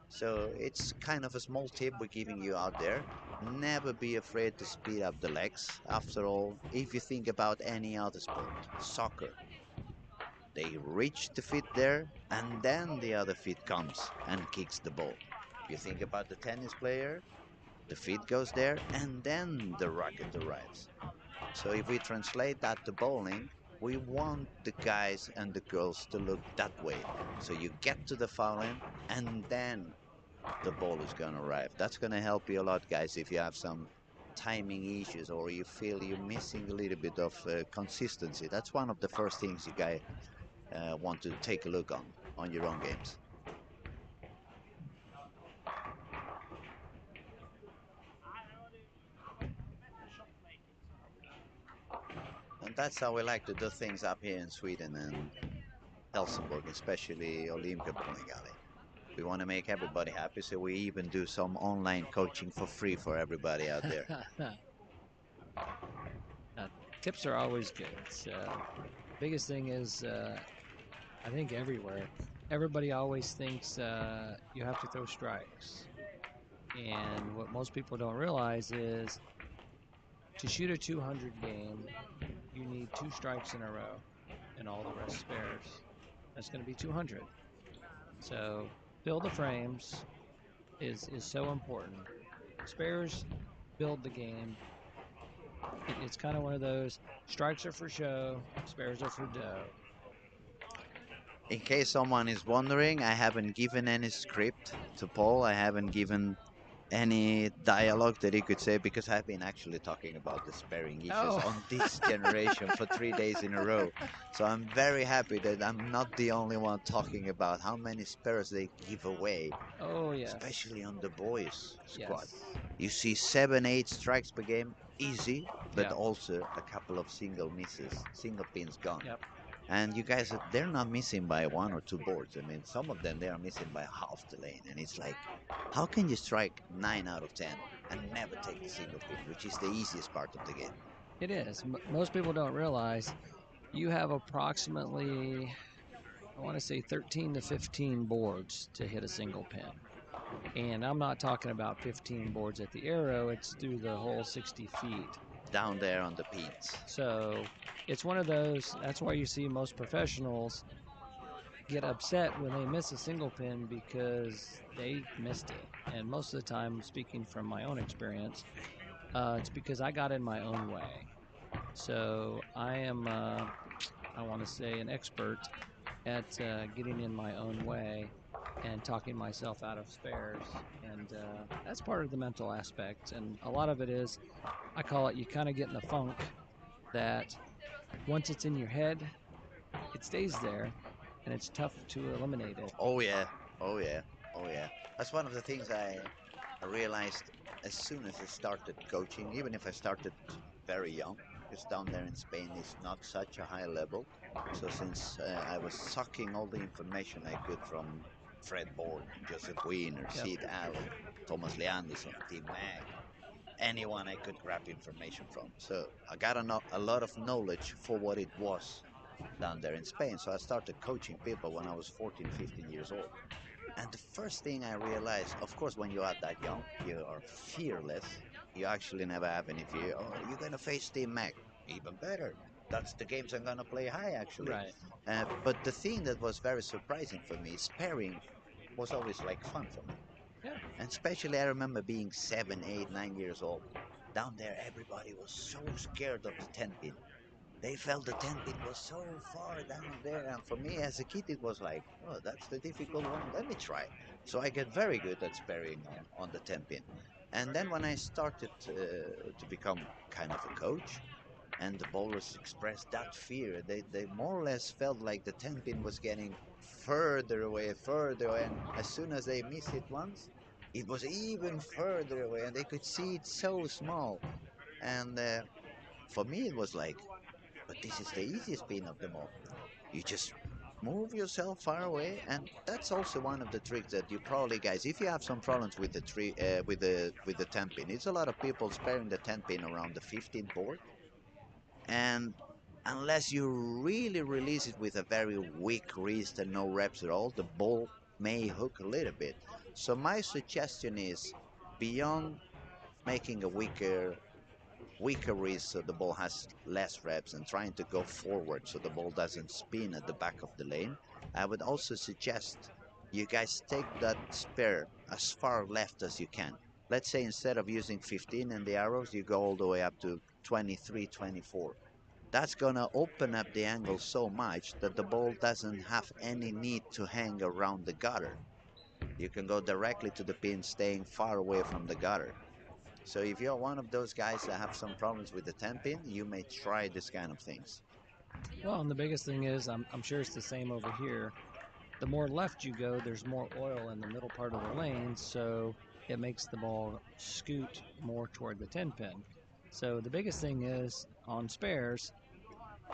So it's kind of a small tip we're giving you out there. Never be afraid to speed up the legs. After all, if you think about any other sport, soccer, they reach the feet there, and then the other feet comes and kicks the ball. You think about the tennis player, the feet goes there, and then the racket arrives. So if we translate that to bowling, we want the guys and the girls to look that way. So you get to the foul line, and then the ball is going to arrive. That's going to help you a lot, guys, if you have some timing issues or you feel you're missing a little bit of consistency. That's one of the first things you guys want to take a look on your own games. And that's how we like to do things up here in Sweden and Helsingborg, especially Olympia Bowling Alley. We want to make everybody happy, so we even do some online coaching for free for everybody out there. Tips are always good. So biggest thing is, I think everywhere, everybody always thinks you have to throw strikes. And what most people don't realize is to shoot a 200 game, you need 2 strikes in a row and all the rest spares. That's going to be 200. So build the frames is so important. Spares build the game. It's kind of one of those, strikes are for show, spares are for dough. In case someone is wondering, I haven't given any script to Paul. I haven't given any dialogue that he could say, because I've been actually talking about the sparing issues on this generation for 3 days in a row. So I'm very happy that I'm not the only one talking about how many spares they give away. Oh, yes. Especially on the boys squad. Yes. You see 7-8 strikes per game, easy, but Yeah. also a couple of single misses, single pins gone. Yep. And you guys, they're not missing by 1 or 2 boards. I mean, some of them, they are missing by half the lane. And it's like, how can you strike 9 out of 10 and never take the single pin, which is the easiest part of the game? It is. Most people don't realize you have approximately, I want to say 13 to 15 boards to hit a single pin. And I'm not talking about 15 boards at the arrow, it's through the whole 60 feet. Down there on the pins. So it's one of those, that's why you see most professionals get upset when they miss a single pin because they missed it. And most of the time, speaking from my own experience, it's because I got in my own way. So I am, I want to say, an expert at getting in my own way and talking myself out of spares. And that's part of the mental aspect. And a lot of it is, I call it, you kind of get in the funk that once it's in your head, it stays there and it's tough to eliminate it. Oh yeah, oh yeah, oh yeah. That's one of the things I realized as soon as I started coaching, even if I started very young, because down there in Spain is not such a high level. So since I was sucking all the information I could from Fred Borg, Joseph Wiener, Yep. Sid Allen, Thomas Leanderson, Tim Mag, anyone I could grab information from. So I got a lot of knowledge for what it was down there in Spain. So I started coaching people when I was 14, 15 years old. And the first thing I realized, of course, when you are that young, you are fearless. You actually never have any fear. Oh, you're going to face Team Mac. Even better. That's the games I'm going to play high, actually. Right. But the thing that was very surprising for me, sparring was always like fun for me. Yeah. And especially I remember being 7, 8, 9 years old. Down there, everybody was so scared of the 10 pin. They felt the 10 pin was so far down there, and for me as a kid it was like, oh, that's the difficult one, let me try. So I get very good at sparring on the 10 pin. And then when I started to become kind of a coach, and the bowlers expressed that fear, they more or less felt like the 10 pin was getting further away, and as soon as they miss it once, it was even further away, and they could see it so small. And for me it was like, but this is the easiest pin of them all. You just move yourself far away, and that's also one of the tricks that you probably guys, if you have some problems with the with the 10 pin, it's a lot of people sparing the 10 pin around the 15 board, and unless you really release it with a very weak wrist and no reps at all, the ball may hook a little bit. So my suggestion is, beyond making a weaker wrist so the ball has less reps and trying to go forward so the ball doesn't spin at the back of the lane, I would also suggest you guys take that spare as far left as you can. Let's say instead of using 15 in the arrows, you go all the way up to 23, 24. That's going to open up the angle so much that the ball doesn't have any need to hang around the gutter. You can go directly to the pin, staying far away from the gutter. So if you're one of those guys that have some problems with the 10 pin, you may try this kind of things. Well, and the biggest thing is, I'm sure it's the same over here. The more left you go, there's more oil in the middle part of the lane, so it makes the ball scoot more toward the 10 pin. So the biggest thing is on spares,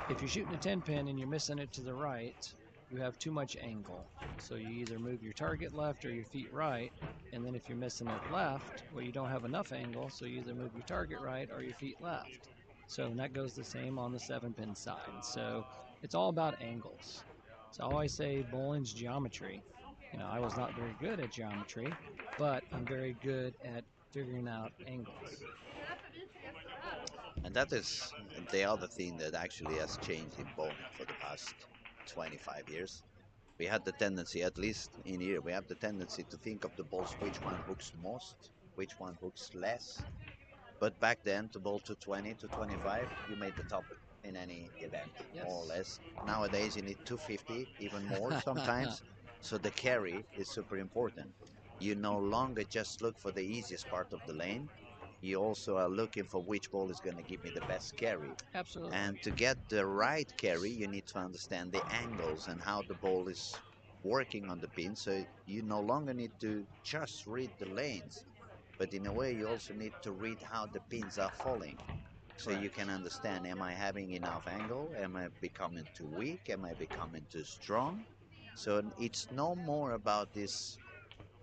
if you're shooting a 10 pin and you're missing it to the right, you have too much angle. So you either move your target left or your feet right, and then if you're missing it left, well, you don't have enough angle, so you either move your target right or your feet left. So that goes the same on the 7 pin side. So it's all about angles. So I always say bowling's geometry. You know, I was not very good at geometry, but I'm very good at figuring out angles. And that is the other thing that actually has changed in bowling for the past 25 years. We had the tendency, at least in here, we have the tendency to think of the balls, which one hooks most, which one hooks less. But back then, to bowl to 20, to 25, you made the top in any event, Yes. more or less. Nowadays, you need 250, even more sometimes. So the carry is super important. You no longer just look for the easiest part of the lane. You also are looking for which ball is going to give me the best carry. Absolutely. And to get the right carry, you need to understand the angles and how the ball is working on the pin. So you no longer need to just read the lanes, but in a way you also need to read how the pins are falling. So you can understand, am I having enough angle? Am I becoming too weak? Am I becoming too strong? So it's no more about this.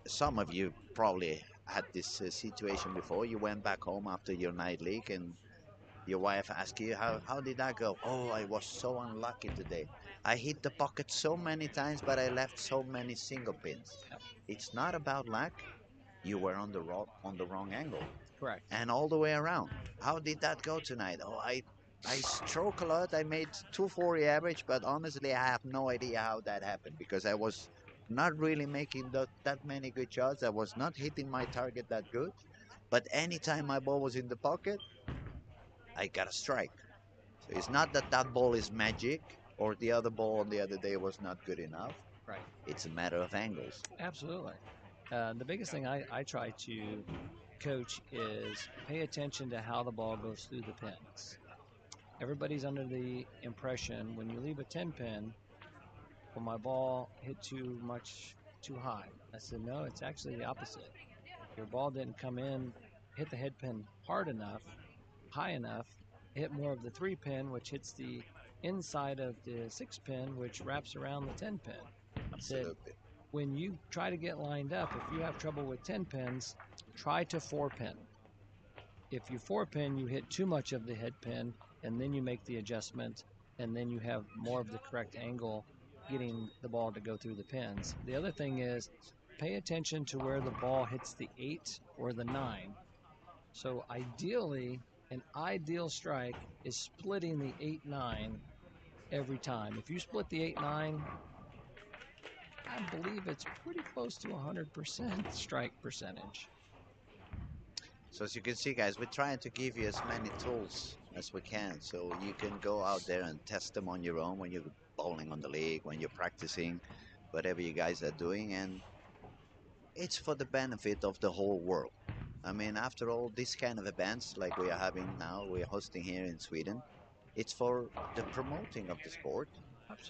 Some of you probably had this situation before. You went back home after your night league and your wife asked you, how did that go? Oh, I was so unlucky today. I hit the pocket so many times, but I left so many single pins. It's not about luck. you were on the wrong angle, Correct. and all the way around. How did that go tonight? Oh, I stroke a lot. I made 240 average, but honestly, I have no idea how that happened because I was not really making that many good shots. I was not hitting my target that good. But anytime my ball was in the pocket, I got a strike. So it's not that that ball is magic or the other ball on the other day was not good enough. Right. It's a matter of angles. Absolutely. The biggest thing I try to coach is pay attention to how the ball goes through the pins. Everybody's under the impression when you leave a 10 pin, well, my ball hit too high. I said, no, it's actually the opposite. Your ball didn't come in, hit the head pin hard enough, high enough, hit more of the 3 pin, which hits the inside of the 6 pin, which wraps around the 10 pin. Said, Absolutely. when you try to get lined up, if you have trouble with 10 pins, try to 4 pin. If you 4 pin, you hit too much of the head pin, and then you make the adjustment, and then you have more of the correct angle getting the ball to go through the pins. The other thing is pay attention to where the ball hits the 8 or the 9. So ideally, an ideal strike is splitting the 8-9 every time. If you split the 8-9, I believe it's pretty close to 100% strike percentage. So as you can see, guys, we're trying to give you as many tools as we can so you can go out there and test them on your own when you're bowling on the league, when you're practicing, whatever you guys are doing. And it's for the benefit of the whole world. I mean, after all, these kind of events like we are having now, we're hosting here in Sweden, it's for the promoting of the sport.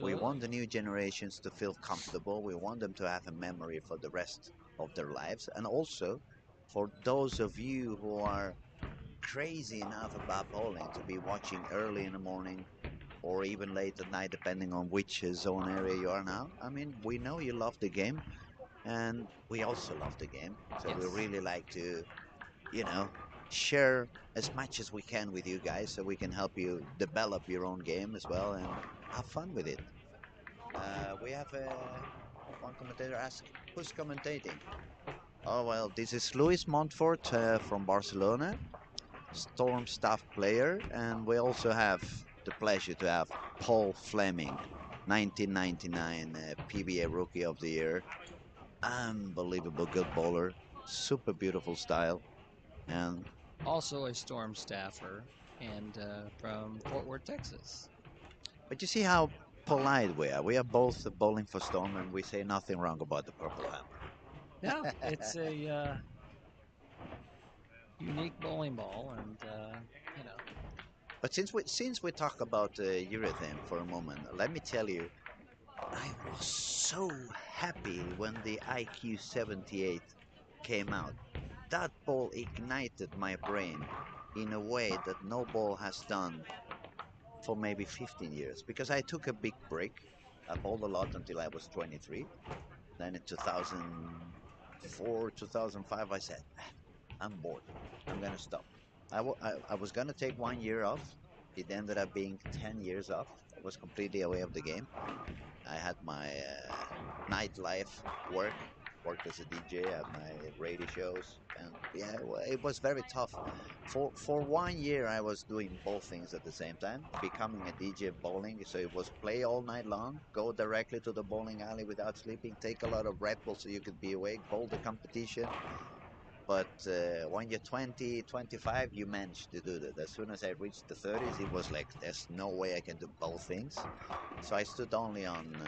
We Absolutely. want the new generations to feel comfortable. We want them to have a memory for the rest of their lives. And also for those of you who are crazy enough about bowling to be watching early in the morning or even late at night, depending on which zone area you are now. I mean, we know you love the game, and we also love the game. So we Yes. really like to, you know, share as much as we can with you guys so we can help you develop your own game as well and have fun with it. We have one commentator ask, who's commentating? Oh, well, this is Luis Montfort from Barcelona, Storm staff player, and we also have the pleasure to have Paul Fleming, 1999 PBA Rookie of the Year. Unbelievable good bowler, super beautiful style, and Also a Storm staffer and from Fort Worth, Texas. but you see how polite we are. We are both bowling for Storm, and we say nothing wrong about the Purple Hammer. Yeah, it's a unique bowling ball, and you know, But since we talk about urethane for a moment, let me tell you, I was so happy when the IQ 78 came out. That ball ignited my brain in a way that no ball has done for maybe 15 years. Because I took a big break. I bowled a lot until I was 23. Then in 2004, 2005, I said, I'm bored. I'm going to stop. I was going to take 1 year off. It ended up being 10 years off. I was completely away of the game. I had my nightlife work, worked as a DJ, had my radio shows, and yeah, it was very tough. For 1 year, I was doing both things at the same time, becoming a DJ bowling. So it was play all night long, go directly to the bowling alley without sleeping, take a lot of Red Bull so you could be awake, bowl the competition. But when you're 20, 25, you manage to do that. As soon as I reached the 30s, it was like, there's no way I can do both things. So I stood only on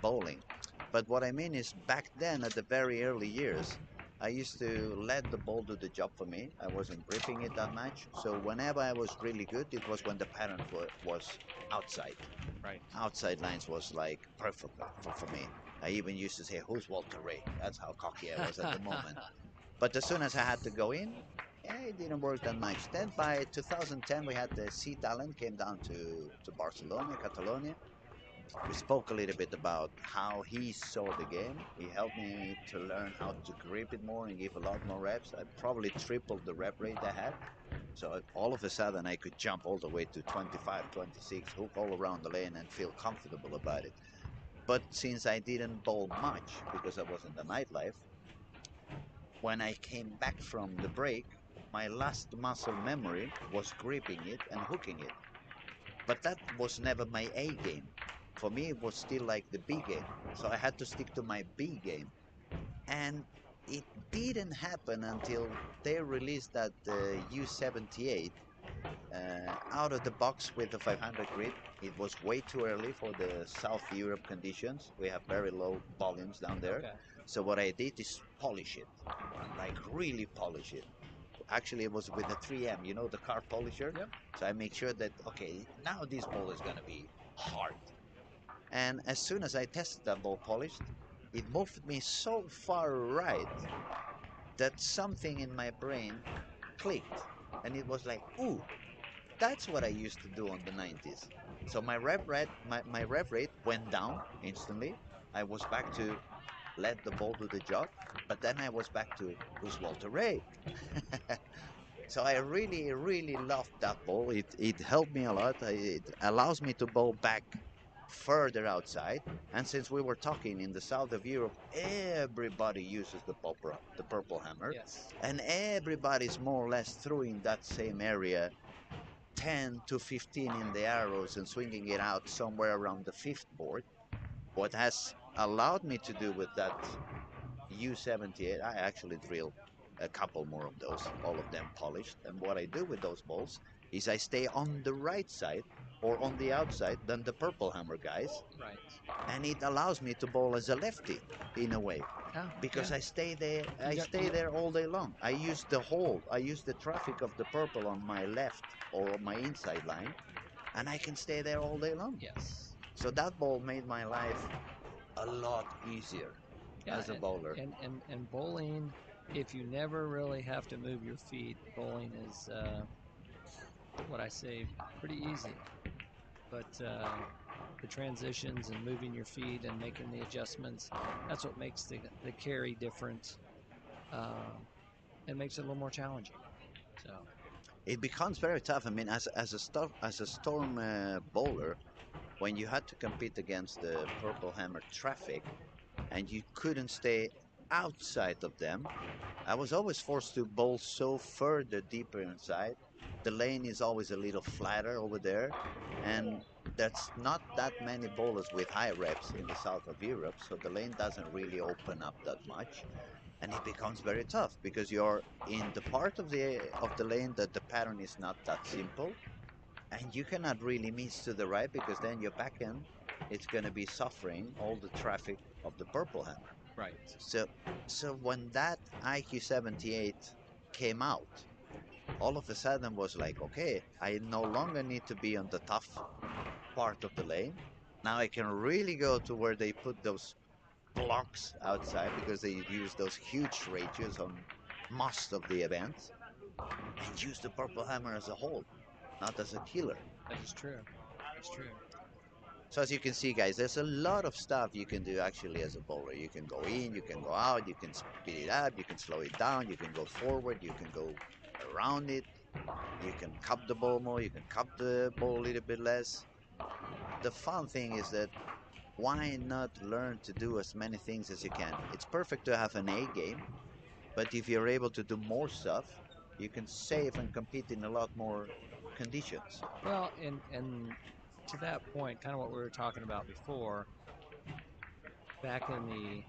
bowling. But what I mean is, back then, at the very early years, I used to let the ball do the job for me. I wasn't gripping it that much. So whenever I was really good, it was when the pattern was outside. right. Outside lines was like perfect for me. I even used to say, who's Walter Ray? That's how cocky I was at the moment. But as soon as I had to go in, it didn't work that much. Then by 2010, we had the Sea Talent came down to Barcelona, Catalonia. We spoke a little bit about how he saw the game. He helped me to learn how to grip it more and give a lot more reps. I probably tripled the rep rate I had. So all of a sudden, I could jump all the way to 25, 26, hook all around the lane and feel comfortable about it. But since I didn't bowl much because I was in the nightlife, when I came back from the break, my last muscle memory was gripping it and hooking it. But that was never my A game. For me, it was still like the B game. So I had to stick to my B game. And it didn't happen until they released that U78 out of the box with the 500 grit. It was way too early for the South Europe conditions. We have very low volumes down there. Okay. So what I did is polish it, like really polish it. Actually, it was with the 3M, you know, the car polisher. Yep. So I make sure that, okay, now this ball is going to be hard. And as soon as I tested that ball polished, it moved me so far right that something in my brain clicked. And it was like, ooh, that's what I used to do on the 90s. So my rev rate went down instantly. I was back to let the ball do the job, but then I was back to who's Walter Ray. So I really, really loved that ball. It helped me a lot. It allows me to bowl back further outside. And since we were talking in the south of Europe, everybody uses the purple hammer, Yes. and everybody's more or less throwing that same area 10 to 15 in the arrows and swinging it out somewhere around the fifth board. What has allowed me to do with that U78, I actually drilled a couple more of those, all of them polished. And what I do with those balls is I stay on the right side or on the outside than the purple hammer guys, Right. and it allows me to bowl as a lefty in a way Oh, because yeah. I stay there. I got- stay you got- there all day long. I use the hole. I use the traffic of the purple on my left or on my inside line, and I can stay there all day long. Yes. So that ball made my life a lot easier Yeah, as a bowler. and bowling, if you never really have to move your feet, bowling is what I say pretty easy. But the transitions and moving your feet and making the adjustments, that's what makes the carry different. It makes it a little more challenging. So It becomes very tough. I mean, as a storm bowler, when you had to compete against the purple hammer traffic, and you couldn't stay outside of them, I was always forced to bowl so further deeper inside. The lane is always a little flatter over there, and there's not that many bowlers with high reps in the south of Europe, so the lane doesn't really open up that much, and it becomes very tough because you're in the part of the lane that the pattern is not that simple, and you cannot really miss to the right because then your back end it's going to be suffering all the traffic of the purple hammer. right. So when that IQ78 came out, all of a sudden was like, okay, I no longer need to be on the tough part of the lane. Now I can really go to where they put those blocks outside because they use those huge radius on most of the events and use the purple hammer as a whole, not as a killer. That is true. That's true. So as you can see, guys, there's a lot of stuff you can do actually as a bowler. You can go in, you can go out, you can speed it up, you can slow it down, you can go forward, you can go around it, you can cup the ball more, you can cup the ball a little bit less. The fun thing is that why not learn to do as many things as you can? It's perfect to have an A game, but if you're able to do more stuff, you can save and compete in a lot more conditions. Well, and to that point, kind of what we were talking about before, back in the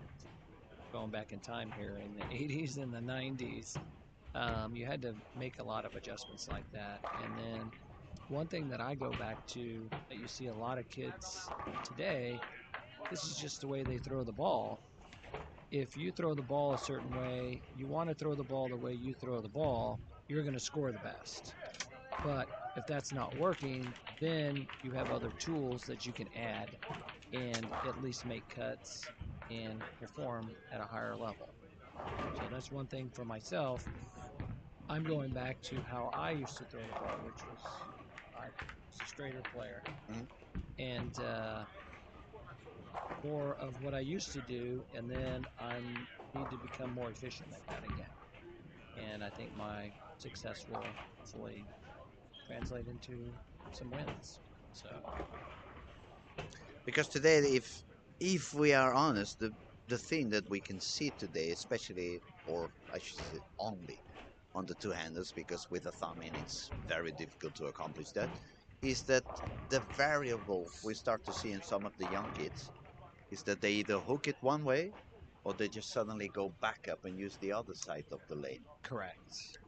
going back in time here in the 80s and the 90s, you had to make a lot of adjustments like that. And then one thing that I go back to that you see a lot of kids today, this is just the way they throw the ball. If you throw the ball a certain way, you want to throw the ball the way you throw the ball, you're going to score the best. But if that's not working, then you have other tools that you can add and at least make cuts and perform at a higher level. So that's one thing for myself. I'm going back to how I used to throw the ball, which was I was a straighter player, Mhm. and more of what I used to do, and then I need to become more efficient at that again. And I think my success will hopefully translate into some wins. So Because today, if we are honest, the thing that we can see today, especially or I should say only on the two-handers, because with a thumb in it's very difficult to accomplish that, is that the variable we start to see in some of the young kids is that they either hook it one way or they just suddenly go back up and use the other side of the lane. Correct.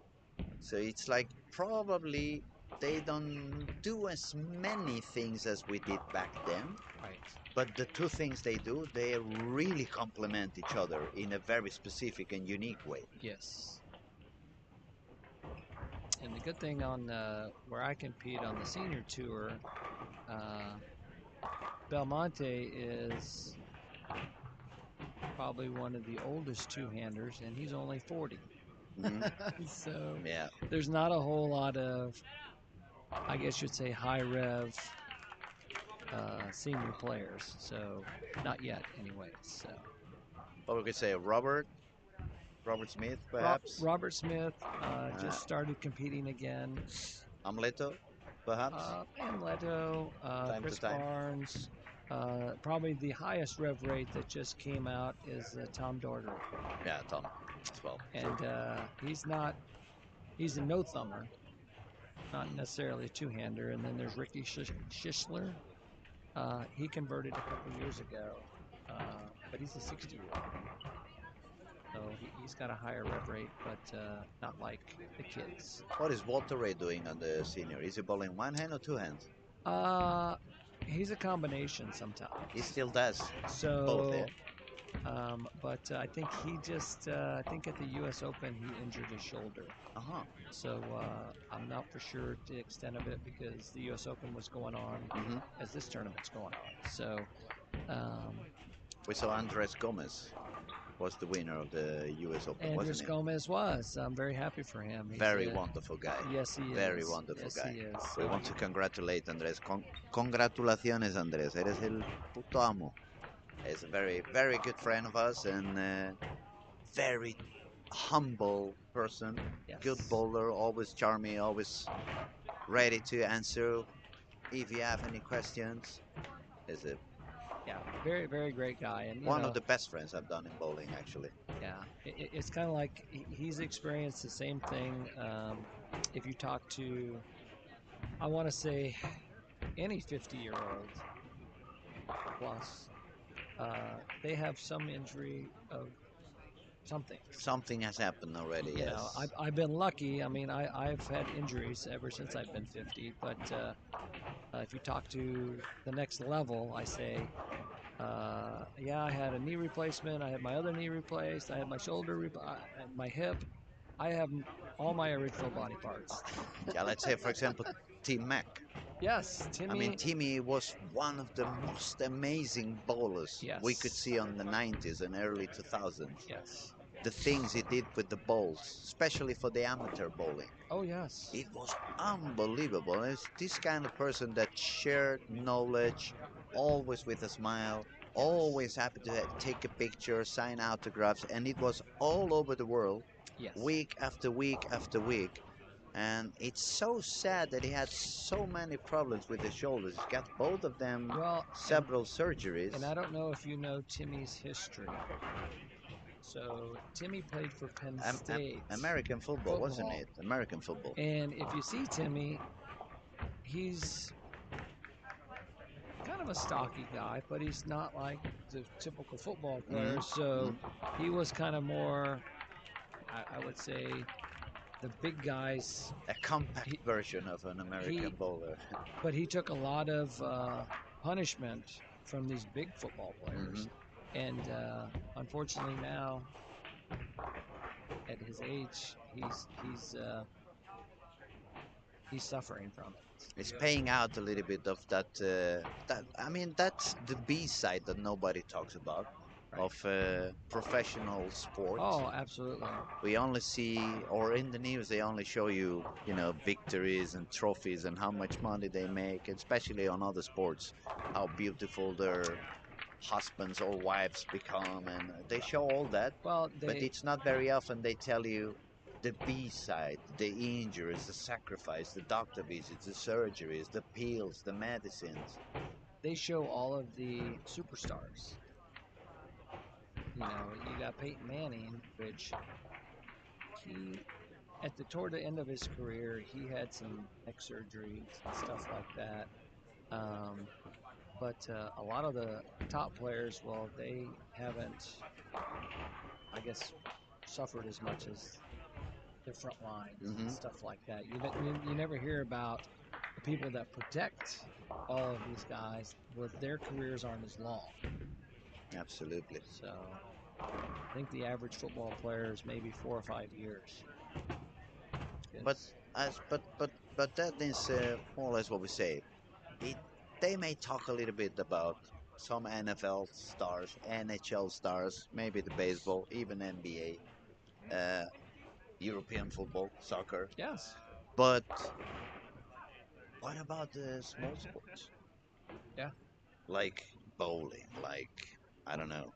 So it's like probably they don't do as many things as we did back then, Right. but the two things they do, they really complement each other in a very specific and unique way. Yes. And the good thing on where I compete on the senior tour, Belmonte is probably one of the oldest two-handers, and he's only 40. So Yeah, there's not a whole lot of, I guess you'd say, high rev senior players. So not yet, anyways. So what we could say, Robert Smith, perhaps. Robert Smith just started competing again. Amleto, perhaps. Amleto, Time Chris to time. Barnes. Probably the highest rev rate that just came out is Tom Doherty. Yeah, Tom as well. And he's a no-thumber, not necessarily a two-hander. And then there's Ricky Schishler. He converted a couple years ago, but he's a 60-year-old. So he's got a higher rev rate, but not like the kids. What is Walter Ray doing on the senior? Is he bowling one hand or two hands? He's a combination sometimes. He still does So, both, yeah? But I think he just, I think at the U.S. Open he injured his shoulder. Uh-huh. So I'm not for sure the extent of it because the U.S. Open was going on as this tournament's going on. So we saw Andres Gomez was the winner of the U.S. Open, Andres wasn't he? Gomez was. I'm very happy for him. He's Very wonderful guy. Yes, he is. Very wonderful yes, guy. He is. We So want to congratulate Andres. Congratulaciones, Andres. Eres el puto amo. He's a very, very good friend of us and very humble person. Yes. Good bowler, always charming, always ready to answer if you have any questions. Is it Yeah, very, very great guy. And one of the best friends I've done in bowling, actually. Yeah, it's kind of like he's experienced the same thing. If you talk to, I want to say, any 50-year-old plus, they have some injury of something. Something has happened already, You yes. know, I've been lucky. I mean, I've had injuries ever since I've been 50. But if you talk to the next level, I say, yeah, I had a knee replacement. I had my other knee replaced. I had my shoulder, my hip. I have all my original body parts. Yeah, let's say, for example, Tim Mack. Yes, Timmy. I mean, Timmy was one of the most amazing bowlers we could see on the 90s and early 2000s. Yes. The things he did with the bowls, especially for the amateur bowling. Oh, yes. It was unbelievable. It's this kind of person that shared knowledge, always with a smile, always happy to take a picture, sign autographs, and it was all over the world, week after week after week. And it's so sad that he had so many problems with his shoulders. He's got both of them, several surgeries. And I don't know if you know Timmy's history. So Timmy played for Penn State. American football, wasn't it? American football. And if you see Timmy, he's kind of a stocky guy, but he's not like the typical football player. So he was kind of more, I would say, the big guys. A compact version of an American bowler. But he took a lot of punishment from these big football players. And unfortunately now, at his age, he's suffering from it. It's paying out a little bit of that. I mean, that's the B side that nobody talks about of professional sport. Oh, absolutely. We only see, or in the news, they only show you, victories and trophies and how much money they make, especially on other sports, how beautiful their husbands or wives become, and they show all that. Well, but it's not very often they tell you the B side, the injuries, the sacrifice, the doctor visits, the surgeries, the pills, the medicines. They show all of the superstars. you got Peyton Manning, which he toward the end of his career, he had some neck surgeries and stuff like that. But a lot of the top players, well, they haven't, I guess, suffered as much as their front lines and stuff like that. You never hear about the people that protect all of these guys. Well, their careers aren't as long. Absolutely. So I think the average football player is maybe 4 or 5 years. But that is more or less what we say. They may talk a little bit about some NFL stars, NHL stars, maybe the baseball, even NBA, European football, soccer. Yes. But what about the small sports? Yeah. Like bowling, like, I don't know.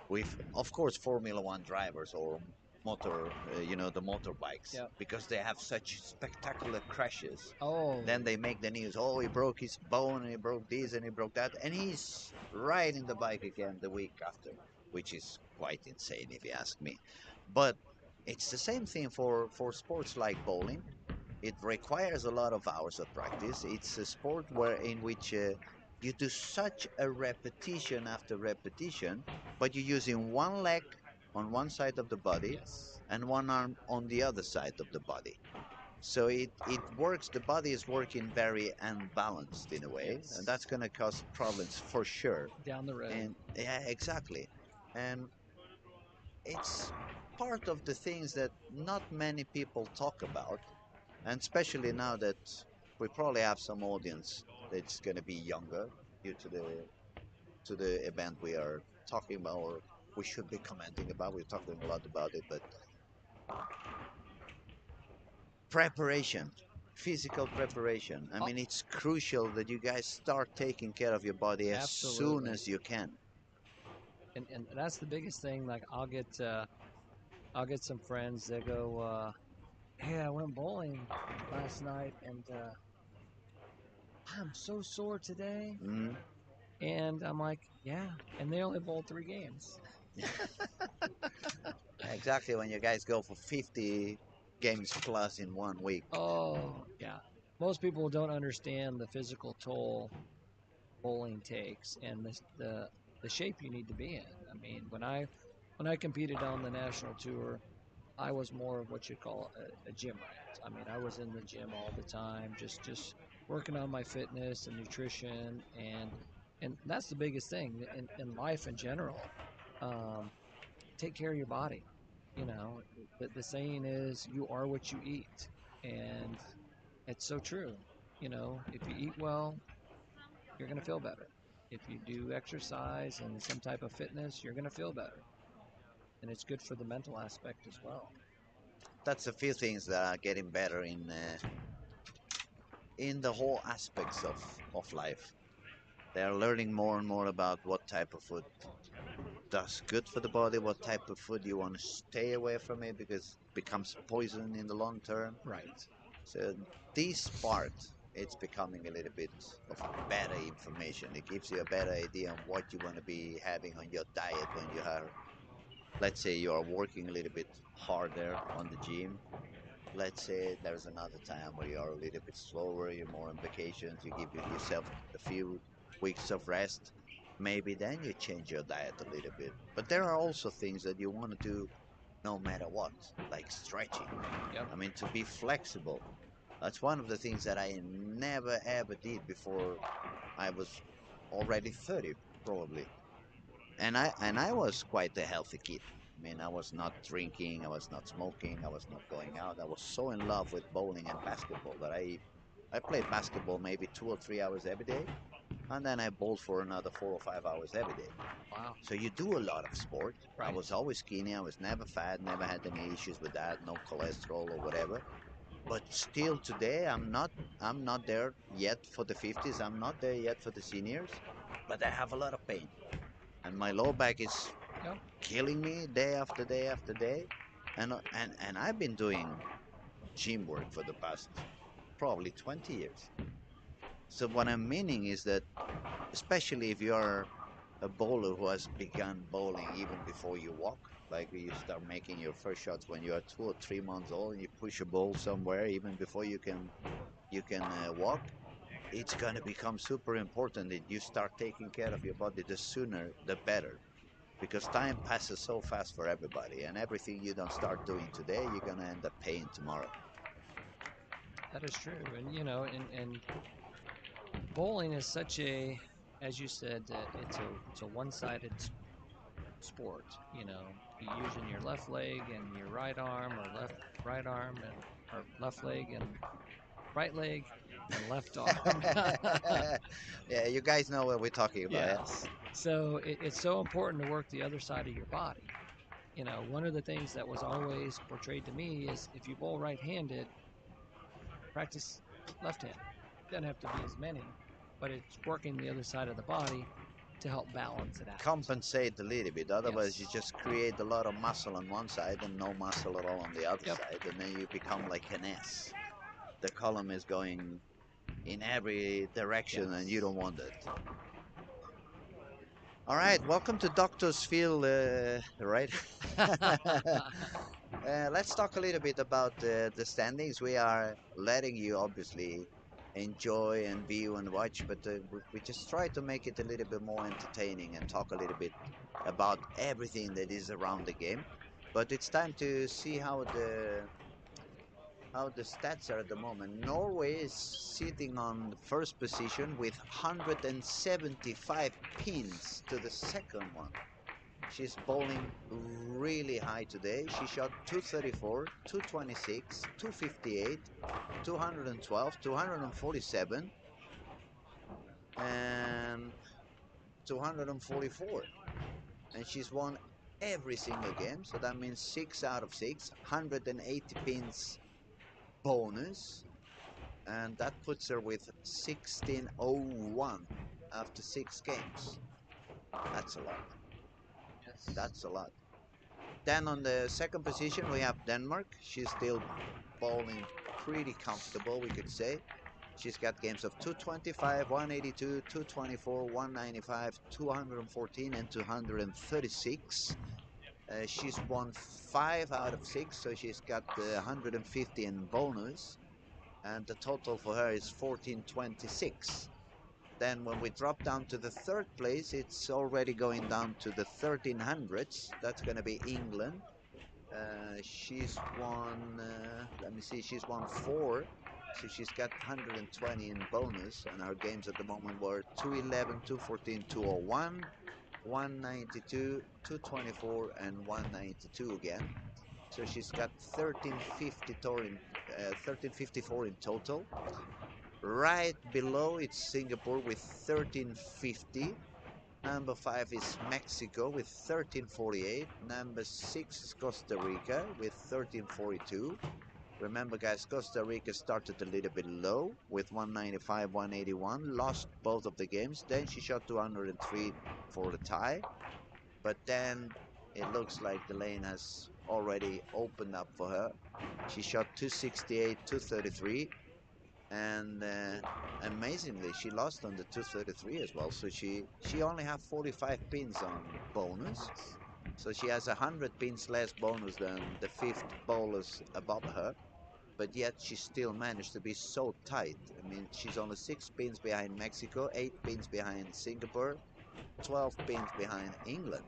With, of course, Formula One drivers or the motorbikes, Yep. because they have such spectacular crashes. Oh. Then they make the news. Oh, he broke his bone, and he broke this, and he broke that, and he's riding the bike again the week after, which is quite insane if you ask me. But it's the same thing for sports like bowling. It requires a lot of hours of practice. It's a sport in which you do such a repetition after repetition, but you're using one leg on one side of the body Yes. and one arm on the other side of the body. So it works, the body is working very unbalanced in a way, Yes. and that's going to cause problems for sure. Down the road. And yeah, exactly. And it's part of the things that not many people talk about, and especially now that we probably have some audience that's going to be younger due to the event we are talking about, or we should be commenting about. We're talking a lot about it, but preparation, physical preparation. I mean, it's crucial that you guys start taking care of your body as soon Absolutely. as you can. And that's the biggest thing. Like I'll get some friends that go, hey, I went bowling last night and I'm so sore today. Mm. And I'm like, yeah. And they only bowled 3 games. Exactly, when you guys go for 50 games plus in 1 week. Oh, yeah. Most people don't understand the physical toll bowling takes and the shape you need to be in. I mean, when I competed on the national tour, I was more of what you call a gym rat. I mean, I was in the gym all the time, just working on my fitness and nutrition, and that's the biggest thing in life in general. Um, take care of your body. You know, the saying is, you are what you eat, and it's so true. You know, if you eat well, you're going to feel better. If you do exercise and some type of fitness, you're going to feel better. And it's good for the mental aspect as well. That's a few things that are getting better in the whole aspects of life. They are learning more and more about what type of food does good for the body, what type of food you want to stay away from it because it becomes poison in the long term. Right. So this part, it's becoming a little bit of better information. It gives you a better idea on what you want to be having on your diet when you are, let's say you are working a little bit harder on the gym. Let's say there's another time where you are a little bit slower, you're more on vacations, you give yourself a few weeks of rest. Maybe then you change your diet a little bit. But there are also things that you want to do no matter what, like stretching. Yep. I mean, to be flexible. That's one of the things that I never ever did before I was already 30, probably. And I was quite a healthy kid. I mean, I was not drinking, I was not smoking, I was not going out. I was so in love with bowling and basketball that I played basketball maybe 2 or 3 hours every day, and then I bowled for another 4 or 5 hours every day. Wow. So you do a lot of sport. I Right. was always skinny. I was never fat. Never had any issues with that. No cholesterol or whatever. But still today, I'm not there yet for the 50s. I'm not there yet for the seniors. But I have a lot of pain, and my low back is Yep. killing me day after day after day. And I've been doing gym work for the past probably 20 years. So what I'm meaning is that, especially if you're a bowler who has begun bowling even before you walk. Like you start making your first shots when you are 2 or 3 months old, and you push a ball somewhere even before you can walk. It's gonna become super important that you start taking care of your body. The sooner, the better, because time passes so fast for everybody, and everything you don't start doing today, you're gonna end up paying tomorrow. That is true, and you know, and bowling is such a, as you said, it's a one-sided sport. You know, you're using your left leg and your right arm, or right arm and or left leg and right leg and left arm. Yeah, you guys know what we're talking about. Yes. So it's so important to work the other side of your body. You know, one of the things that was always portrayed to me is if you bowl right-handed, practice left-handed. Doesn't have to be as many, but it's working the other side of the body to help balance it out. Compensate a little bit, otherwise Yes. you just create a lot of muscle on one side and no muscle at all on the other Yep. side, and then you become like an S. The column is going in every direction, and you don't want it. All right, welcome to Doctor's Field, right? Let's talk a little bit about the standings. We are letting you obviously enjoy and view and watch, but we just try to make it a little bit more entertaining and talk a little bit about everything that is around the game. But it's time to see how the stats are at the moment. Norway is sitting on the first position with 175 pins to the second one. She's bowling really high today. She shot 234, 226, 258, 212, 247, and 244. And she's won every single game, so that means 6 out of 6, 180 pins bonus, and that puts her with 1601 after 6 games. That's a lot. Yes. That's a lot. Then on the second position we have Denmark. She's still bowling pretty comfortable, we could say. She's got games of 225, 182, 224, 195, 214 and 236. She's won 5 out of 6, so she's got 150 in bonus, and the total for her is 1426. Then when we drop down to the third place, it's already going down to the 1300s. That's going to be England. She's won, let me see, she's won 4, so she's got 120 in bonus, and her games at the moment were 211, 214, 201, 192, 224, and 192 again. So she's got 1354 in total. Right below it's Singapore with 1350. Number 5 is Mexico with 1348. Number 6 is Costa Rica with 1342. Remember guys, Costa Rica started a little bit low with 195, 181. Lost both of the games. Then she shot 203 for the tie. But then it looks like the lane has already opened up for her. She shot 268, 233. And amazingly she lost on the 233 as well, so she only had 45 pins on bonus, so she has 100 pins less bonus than the 5th bowlers above her, but yet she still managed to be so tight. I mean, she's only 6 pins behind Mexico, 8 pins behind Singapore, 12 pins behind England.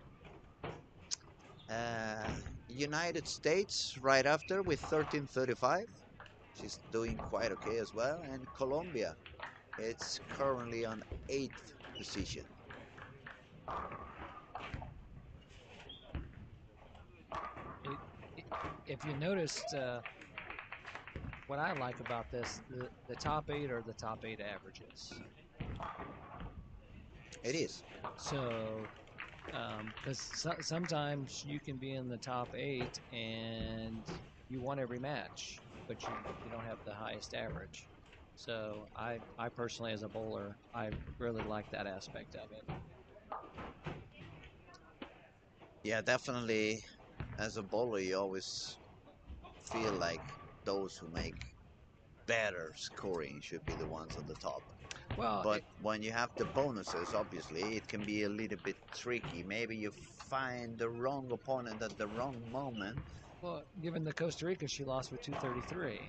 United States right after with 1335. She's doing quite okay as well. And Colombia, it's currently on 8th position. If you noticed, what I like about this, the top 8 are the top 8 averages. It is. So, because sometimes you can be in the top 8 and you won every match, but you don't have the highest average. So I personally, as a bowler, I really like that aspect of it. Yeah, definitely. As a bowler, you always feel like those who make better scoring should be the ones on the top. Well, But when you have the bonuses, obviously, it can be a little bit tricky. Maybe you find the wrong opponent at the wrong moment. well, given the Costa Rica, she lost with 233.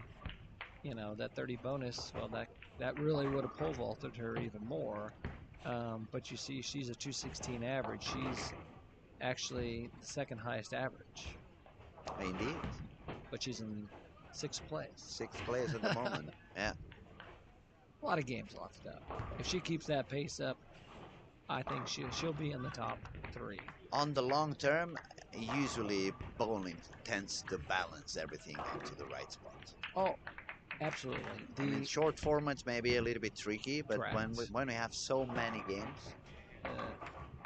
You know, that 30 bonus, well, that really would have pole vaulted her even more. But you see, she's a 216 average. She's actually the second highest average, Indeed. but she's in 6th place. 6th place at the moment. Yeah. A lot of games left, though. If she keeps that pace up, I think she'll be in the top 3. On the long term, usually bowling tends to balance everything onto the right spot. Oh, absolutely. I mean, short formats may be a little bit tricky, but Correct. when we have so many games,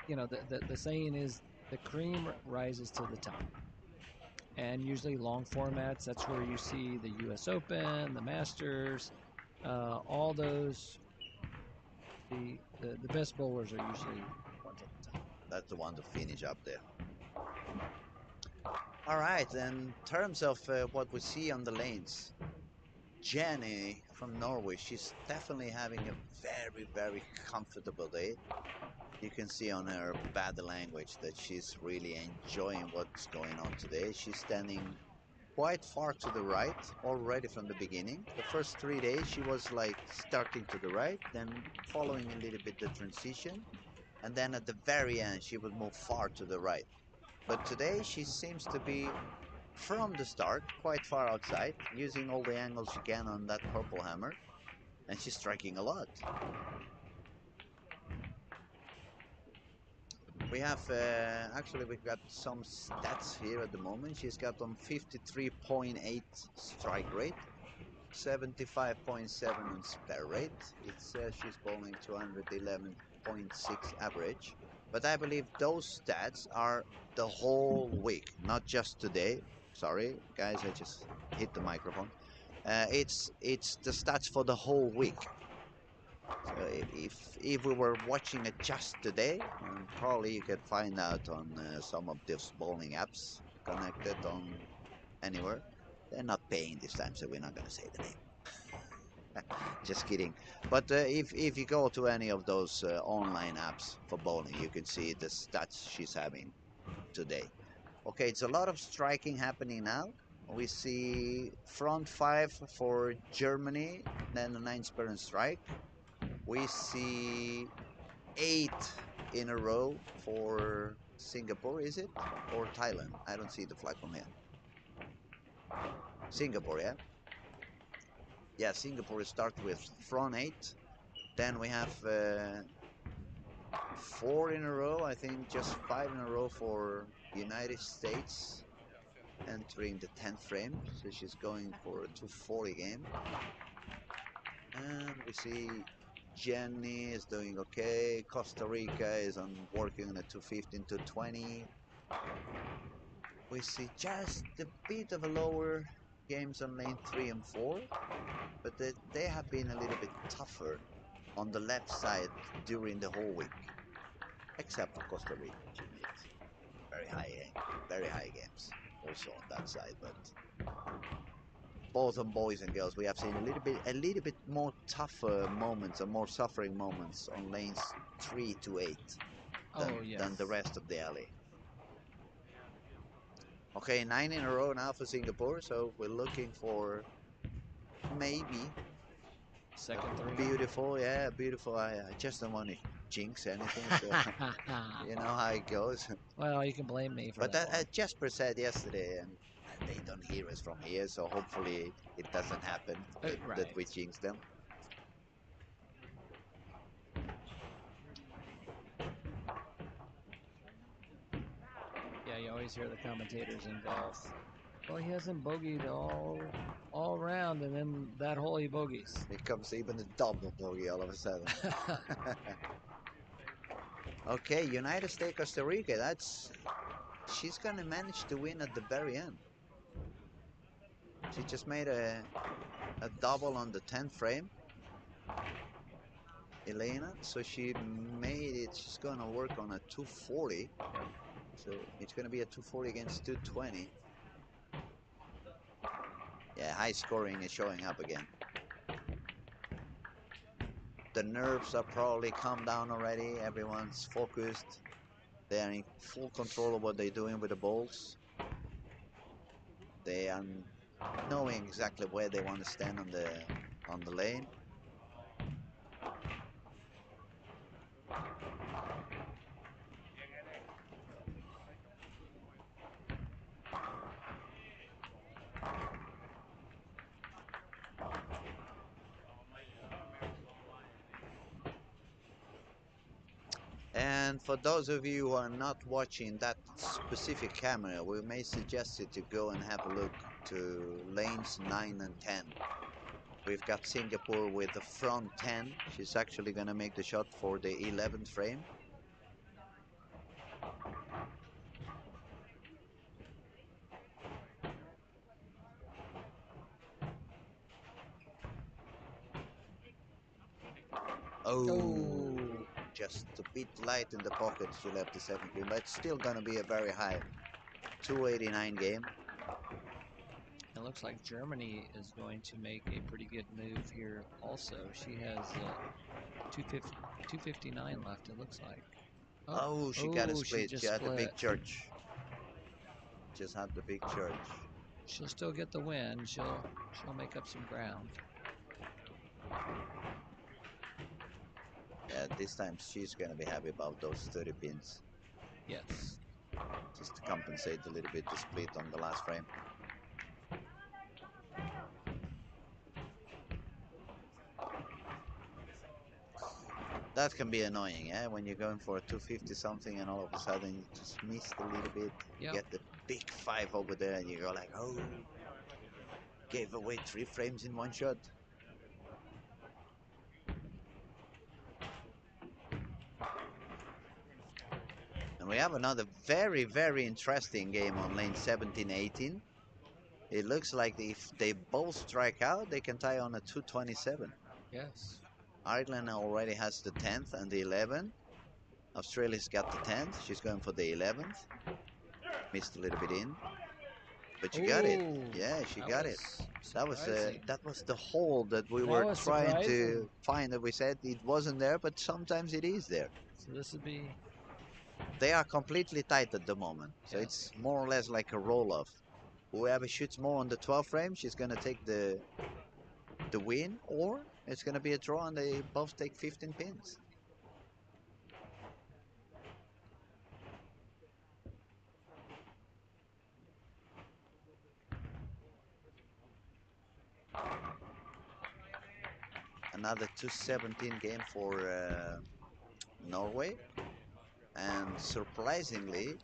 you know, the saying is the cream rises to the top. And usually long formats, that's where you see the U.S. Open, the Masters, all those. The best bowlers are usually ones at the top. that's the one to finish up there. All right, in terms of what we see on the lanes, Jenny from Norway, she's definitely having a very, very comfortable day. You can see on her body language that she's really enjoying what's going on today. She's standing quite far to the right already from the beginning. The first 3 days she was like starting to the right, then following a little bit the transition, and then at the very end she would move far to the right. But today she seems to be from the start quite far outside, using all the angles she can on that purple hammer, and she's striking a lot. We have, actually we've got some stats here at the moment. She's got on 53.8 strike rate, 75.7 on spare rate. It says she's bowling 211.6 average. But I believe those stats are the whole week, not just today. Sorry, guys, I just hit the microphone. It's the stats for the whole week. So if we were watching it just today, probably you could find out on some of these bowling apps connected on anywhere. They're not paying this time, so we're not going to say the name. Just kidding. But if you go to any of those online apps for bowling, you can see the stats she's having today. Okay, it's a lot of striking happening now. We see front 5 for Germany, then a 9 spare and strike. We see 8 in a row for Singapore, is it? Or Thailand? I don't see the flag from here. Singapore, yeah? Yeah, Singapore starts with front 8. Then we have 4 in a row, I think just 5 in a row for United States, entering the 10th frame. So she's going for a 240 game. And we see Jenny is doing okay. Costa Rica is working on a 215 to 20. We see just a bit of a lower games on lane 3 and 4, but they have been a little bit tougher on the left side during the whole week, except for Costa Rica. She made very high games also on that side, but both on boys and girls, we have seen a little bit more tougher moments and more suffering moments on lanes 3 to 8 than the rest of the alley. Okay, 9 in a row now for Singapore, so we're looking for maybe second 3. Beautiful, yeah, beautiful. I just don't want to jinx anything, so you know how it goes. Well, you can blame me for but that. But Jasper said yesterday, and they don't hear us from here, so hopefully it doesn't happen that we jinx them. Yeah, you always hear the commentators in golf. Well, he hasn't bogeyed all round, and then that hole he bogeys. It comes even a double bogey all of a sudden. Okay, United States, Costa Rica. She's gonna manage to win at the very end. She just made a double on the 10th frame, Elena. So she made it. She's gonna work on a 240. So it's gonna be a 240 against 220. Yeah, high scoring is showing up again. The nerves are probably calmed down already. Everyone's focused. They are in full control of what they're doing with the balls. They are knowing exactly where they want to stand on the lane. And for those of you who are not watching that specific camera, we may suggest you to go and have a look to lanes 9 and 10. We've got Singapore with the front 10. She's actually going to make the shot for the 11th frame. Oh, just a bit light in the pocket. She left the second pin, but it's still going to be a very high 289 game. It looks like Germany is going to make a pretty good move here also. She has 259 left, it looks like. Oh, she got a split. She had the big split. church. Just had the big church. She'll still get the win. She'll make up some ground. Yeah, this time she's going to be happy about those 30 pins. Yes. Just to compensate a little bit the split on the last frame. That can be annoying, yeah? When you're going for a 250 something and all of a sudden you just missed a little bit. You get the big 5 over there and you go like, oh, gave away 3 frames in one shot. And we have another very, very interesting game on lane 17-18. It looks like if they both strike out, they can tie on a 227. Yes. Ireland already has the 10th and the 11th. Australia's got the 10th. She's going for the 11th. Missed a little bit in, but you got it. Yeah, she got it. That was the hole that we were trying to find. That we said it wasn't there, but sometimes it is there. So this would be. They are completely tight at the moment, so it's more or less like a roll-off. Whoever shoots more on the 12th frame, she's gonna take the win, or it's gonna be a draw and they both take 15 pins. Another 217 game for Norway, and surprisingly,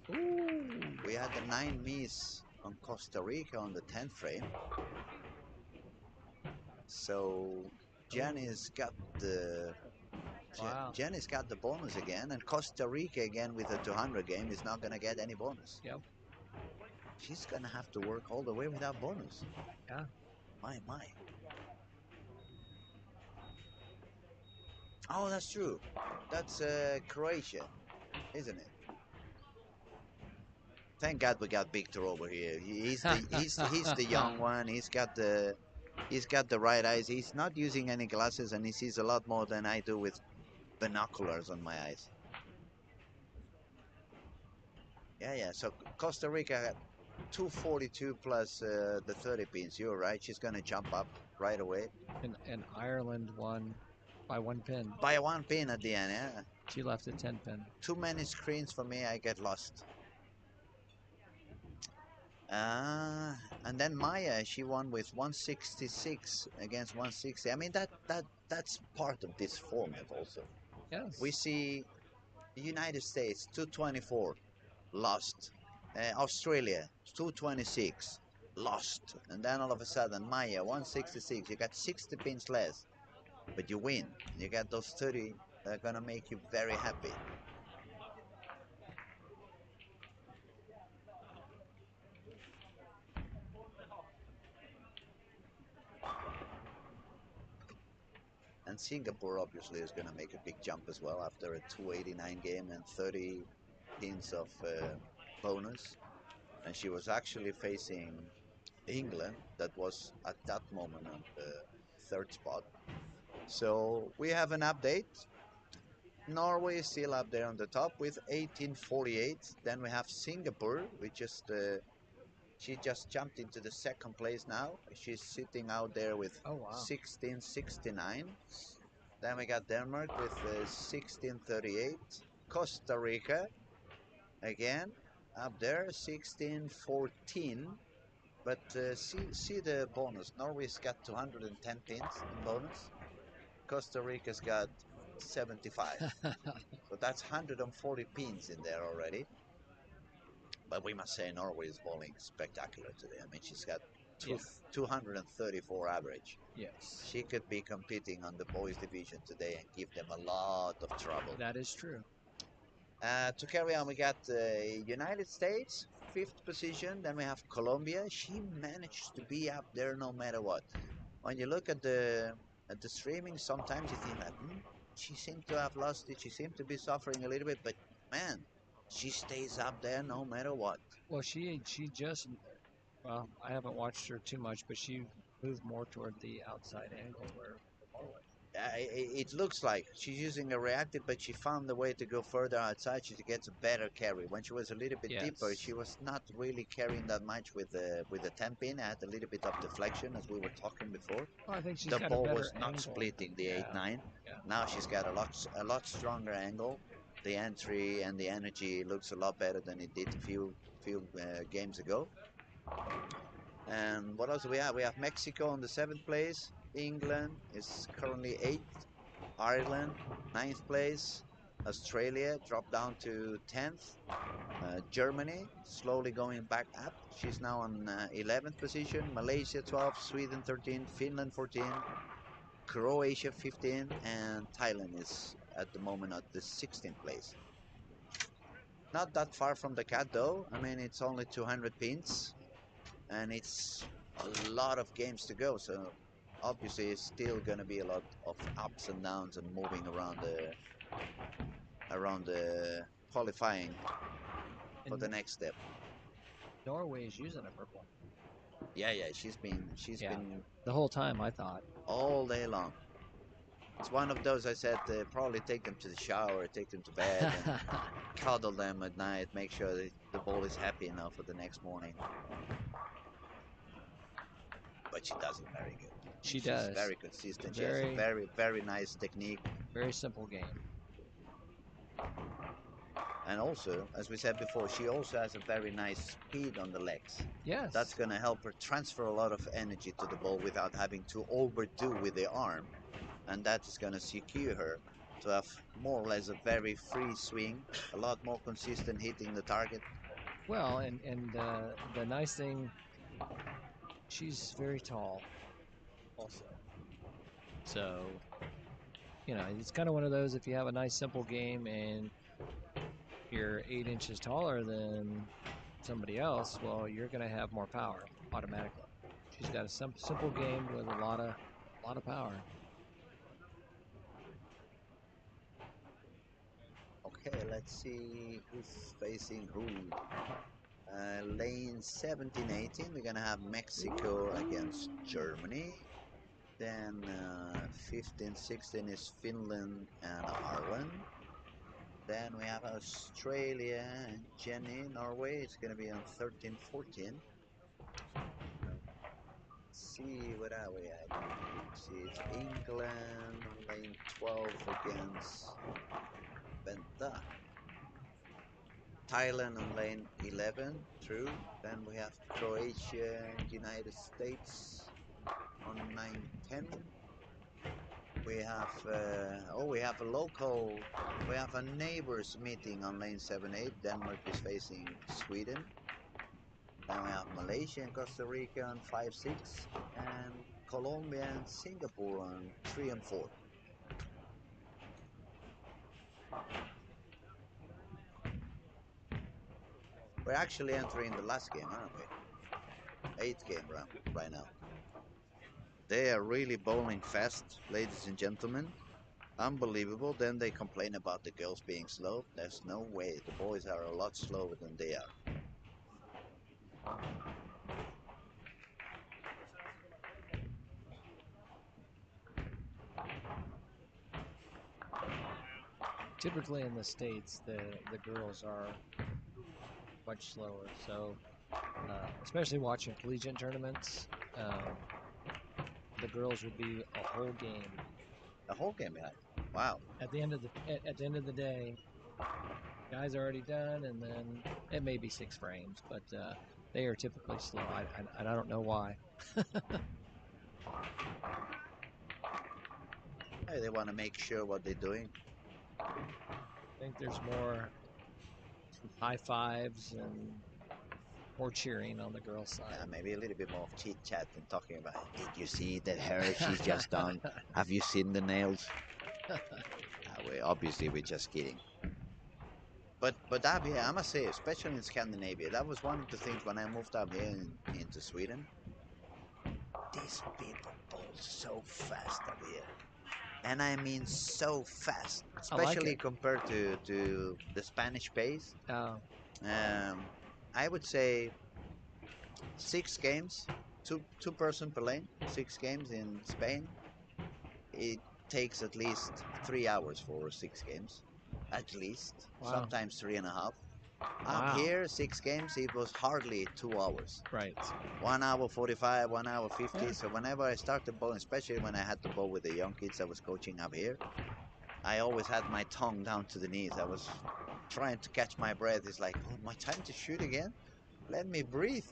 we had a 9 miss on Costa Rica on the 10th frame. So Jenny's got the Jenny's got the bonus again, and Costa Rica again with a 200 game is not gonna get any bonus. Yep. She's gonna have to work all the way without bonus. Yeah. My. Oh, that's true. That's Croatia, isn't it? Thank God we got Victor over here. He's the young one. He's got the right eyes. He's not using any glasses, and he sees a lot more than I do with binoculars on my eyes. Yeah. So Costa Rica 242 plus the 30 pins. You're right. She's gonna jump up right away. And Ireland won by 1 pin. By 1 pin at the end, yeah. She left a 10 pin. Too many screens for me. I get lost. And then Maya, she won with 166 against 160. I mean, that's part of this format also. Yes. We see the United States 224 lost, Australia 226 lost, and then all of a sudden Maya 166. You got 60 pins less, but you win. You got those 30 that are gonna make you very happy. And Singapore obviously is going to make a big jump as well after a 289 game and 30 pins of bonus. And she was actually facing England, that was at that moment on the 3rd spot. So we have an update. Norway is still up there on the top with 1848. Then we have Singapore, which is she just jumped into the second place now. She's sitting out there with 1669. Then we got Denmark with 1638. Costa Rica again up there 1614. But see the bonus. Norway's got 210 pins in bonus. Costa Rica's got 75. So that's 140 pins in there already. But we must say Norway is bowling spectacular today. I mean, she's got 234 average. Yes. She could be competing on the boys division today and give them a lot of trouble. That is true. To carry on, we got United States, 5th position. Then we have Colombia. She managed to be up there no matter what. When you look at the streaming, sometimes you think that she seemed to have lost it. She seemed to be suffering a little bit, but man, she stays up there no matter what. Well, she just, well, I haven't watched her too much, but she moved more toward the outside angle where the ball went. It looks like she's using a reactive, but she found a way to go further outside. She gets a better carry. When she was a little bit deeper, she was not really carrying that much with the 10 pin. Had a little bit of deflection, as we were talking before. Well, I think she's the got ball a better was not angle. splitting the 8-9. Yeah. Now she's got a lot stronger angle. The entry and the energy looks a lot better than it did a few games ago. And what else do we have? We have Mexico on the 7th place. England is currently 8th. Ireland, 9th place. Australia dropped down to 10th. Germany slowly going back up. She's now on 11th position. Malaysia 12th. Sweden 13th. Finland 14th. Croatia 15th. And Thailand is at the moment at the 16th place. Not that far from the cat though. I mean, it's only 200 pins. And it's a lot of games to go, so obviously it's still going to be a lot of ups and downs and moving around the qualifying for the next step. Norway is using a purple. Yeah, she's been the whole time, I thought, all day long. It's one of those I said probably take them to the shower, take them to bed, and cuddle them at night, make sure that the ball is happy enough for the next morning. But she does it very good. She's very consistent. She has a very, very nice technique. Very simple game. And also, as we said before, she also has a very nice speed on the legs. Yes. That's going to help her transfer a lot of energy to the ball without having to overdo with the arm. And that is going to secure her to have more or less a very free swing, a lot more consistent hitting the target. Well, and the nice thing, she's very tall also. So, it's kind of one of those, if you have a nice simple game and you're 8 inches taller than somebody else, well, you're going to have more power automatically. She's got a simple game with a lot of power. Okay, let's see who's facing who. Lane 17-18, we're going to have Mexico against Germany. Then 15-16 is Finland and Ireland. Then we have Australia and Jenny, Norway. It's going to be on 13-14. See what are we at? See, it's England, lane 12 against Benta. Thailand on lane 11, true. Then we have Croatia and United States on 9-10. We have a neighbors meeting on lane 7-8. Denmark is facing Sweden. Then we have Malaysia and Costa Rica on 5-6, and Colombia and Singapore on 3 and 4. We're actually entering the last game, aren't we? 8th game round right now. They are really bowling fast, ladies and gentlemen. Unbelievable. Then they complain about the girls being slow. There's no way. The boys are a lot slower than they are. typically in the States, the girls are much slower. So, especially watching collegiate tournaments, the girls would be a whole game. A whole game behind. Wow. At the end of the day, guys are already done, and then it may be 6 frames, but they are typically slow. I don't know why. Hey, they want to make sure what they're doing. I think there's more high fives and more cheering on the girls' side. Maybe a little bit more of chit chat than talking about. Did you see that hair she's just done? Have you seen the nails? Obviously we're just kidding. But up here, I must say, especially in Scandinavia, that was one of the things when I moved up here into Sweden. These people bowl so fast up here. And I mean so fast, especially compared to the Spanish pace. Oh. I would say 6 games, two person per lane, 6 games in Spain. It takes at least 3 hours for 6 games, at least. Wow. Sometimes 3.5. Wow. Up here, 6 games, it was hardly 2 hours. Right. 1 hour 45, 1 hour 50. Yeah. So whenever I started bowling, especially when I had to bowl with the young kids I was coaching up here, I always had my tongue down to the knees. I was trying to catch my breath. It's like, oh, my time to shoot again? Let me breathe.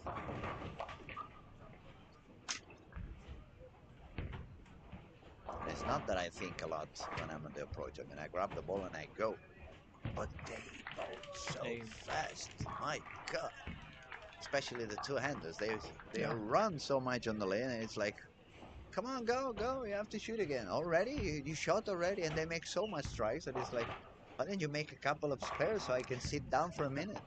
It's not that I think a lot when I'm on the approach. I mean, I grab the ball and I go. But they bowl so fast. My God. Especially the two-handers. They run so much on the lane, and it's like, come on, go. You have to shoot again. Already? You shot already? And they make so much strikes that it's like, why don't you make a couple of spares so I can sit down for a minute?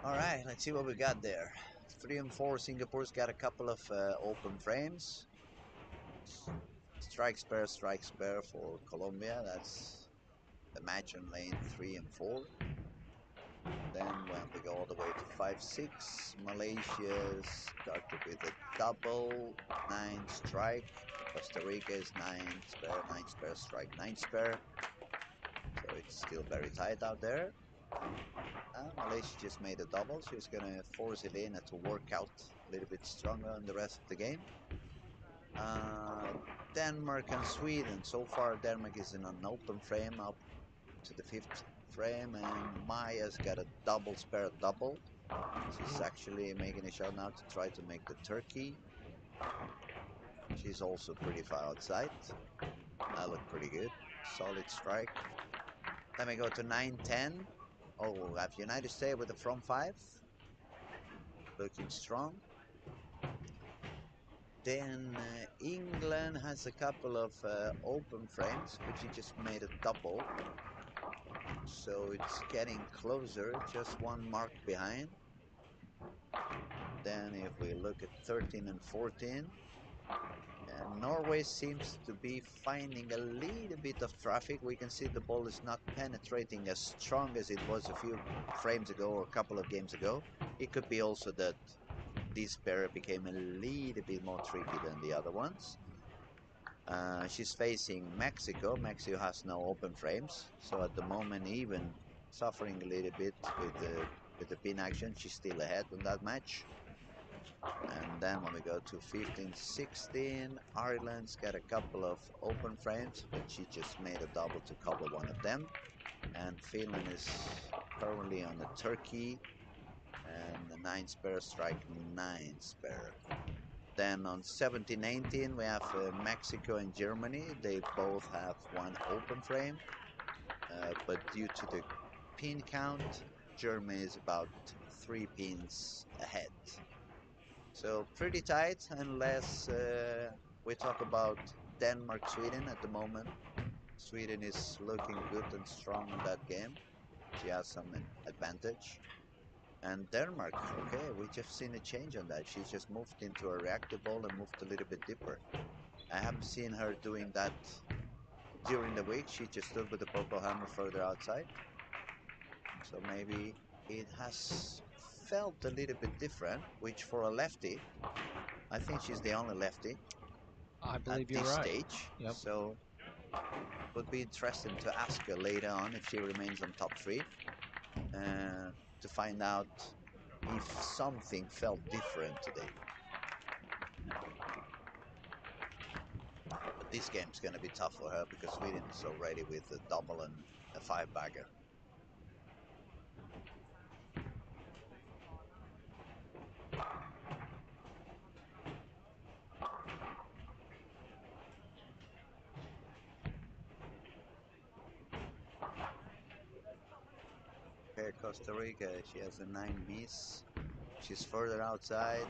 All right, let's see what we got there. 3 and 4, Singapore's got a couple of open frames. Strike spare for Colombia. That's the match on lane 3 and 4. Then when we go all the way to 5-6, Malaysia started with a double 9 strike. Costa Rica is 9 spare strike, 9 spare. So it's still very tight out there. Malaysia just made a double. She's gonna force Elena to work out a little bit stronger in the rest of the game. Denmark and Sweden. So far, Denmark is in an open frame up to the 5th frame, and Maya's got a double spare double. She's actually making a shot now to try to make the turkey. She's also pretty far outside. That looked pretty good. Solid strike. Then we go to 9-10. Oh, we have United States with the front 5. Looking strong. Then England has a couple of open frames, which he just made a double. So it's getting closer, just 1 mark behind. Then if we look at 13 and 14, Norway seems to be finding a little bit of traffic. We can see the ball is not penetrating as strong as it was a few frames ago or a couple of games ago. It could be also that this pair became a little bit more tricky than the other ones. She's facing Mexico. Mexico has no open frames, so at the moment, even suffering a little bit with the pin action, she's still ahead on that match. And then when we go to 15-16, Ireland's got a couple of open frames, but she just made a double to cover one of them. And Finland is currently on the turkey, and the 9 spare strike, 9 spare. Then on 17-18, we have Mexico and Germany. They both have 1 open frame, but due to the pin count, Germany is about 3 pins ahead. So pretty tight, unless we talk about Denmark-Sweden at the moment. Sweden is looking good and strong in that game. She has some advantage. And Denmark, okay, we just seen a change on that. She just moved into a reactive ball and moved a little bit deeper. I haven't seen her doing that during the week. She just stood with the purple hammer further outside. So maybe it has felt a little bit different, which for a lefty, I think she's the only lefty I at believe you're this right. stage. Yep. So it would be interesting to ask her later on if she remains on top 3 to find out if something felt different today. But this game's going to be tough for her because Sweden is already with a double and a 5-bagger. Here Costa Rica, she has a 9 miss. She's further outside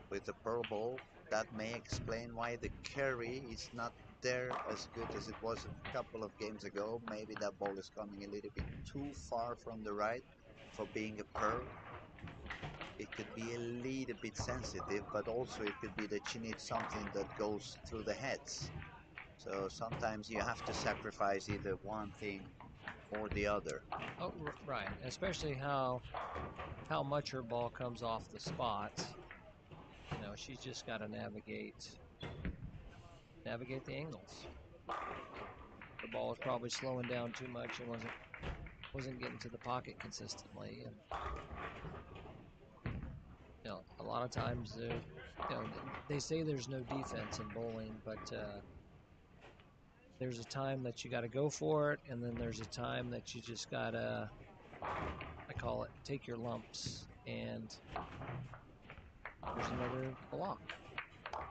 with the pearl ball. That may explain why the carry is not there as good as it was a couple of games ago. Maybe that ball is coming a little bit too far from the right for being a pearl. It could be a little bit sensitive, but also it could be that she needs something that goes through the heads. So sometimes you have to sacrifice either one thing or the other. Oh, right. Especially how much her ball comes off the spot. You know, she's just got to navigate the angles. The ball was probably slowing down too much and wasn't getting to the pocket consistently. And you know, a lot of times, you know, they say there's no defense in bowling, but there's a time that you got to go for it, and then there's a time that you just gotta, I call it, take your lumps, and there's another block.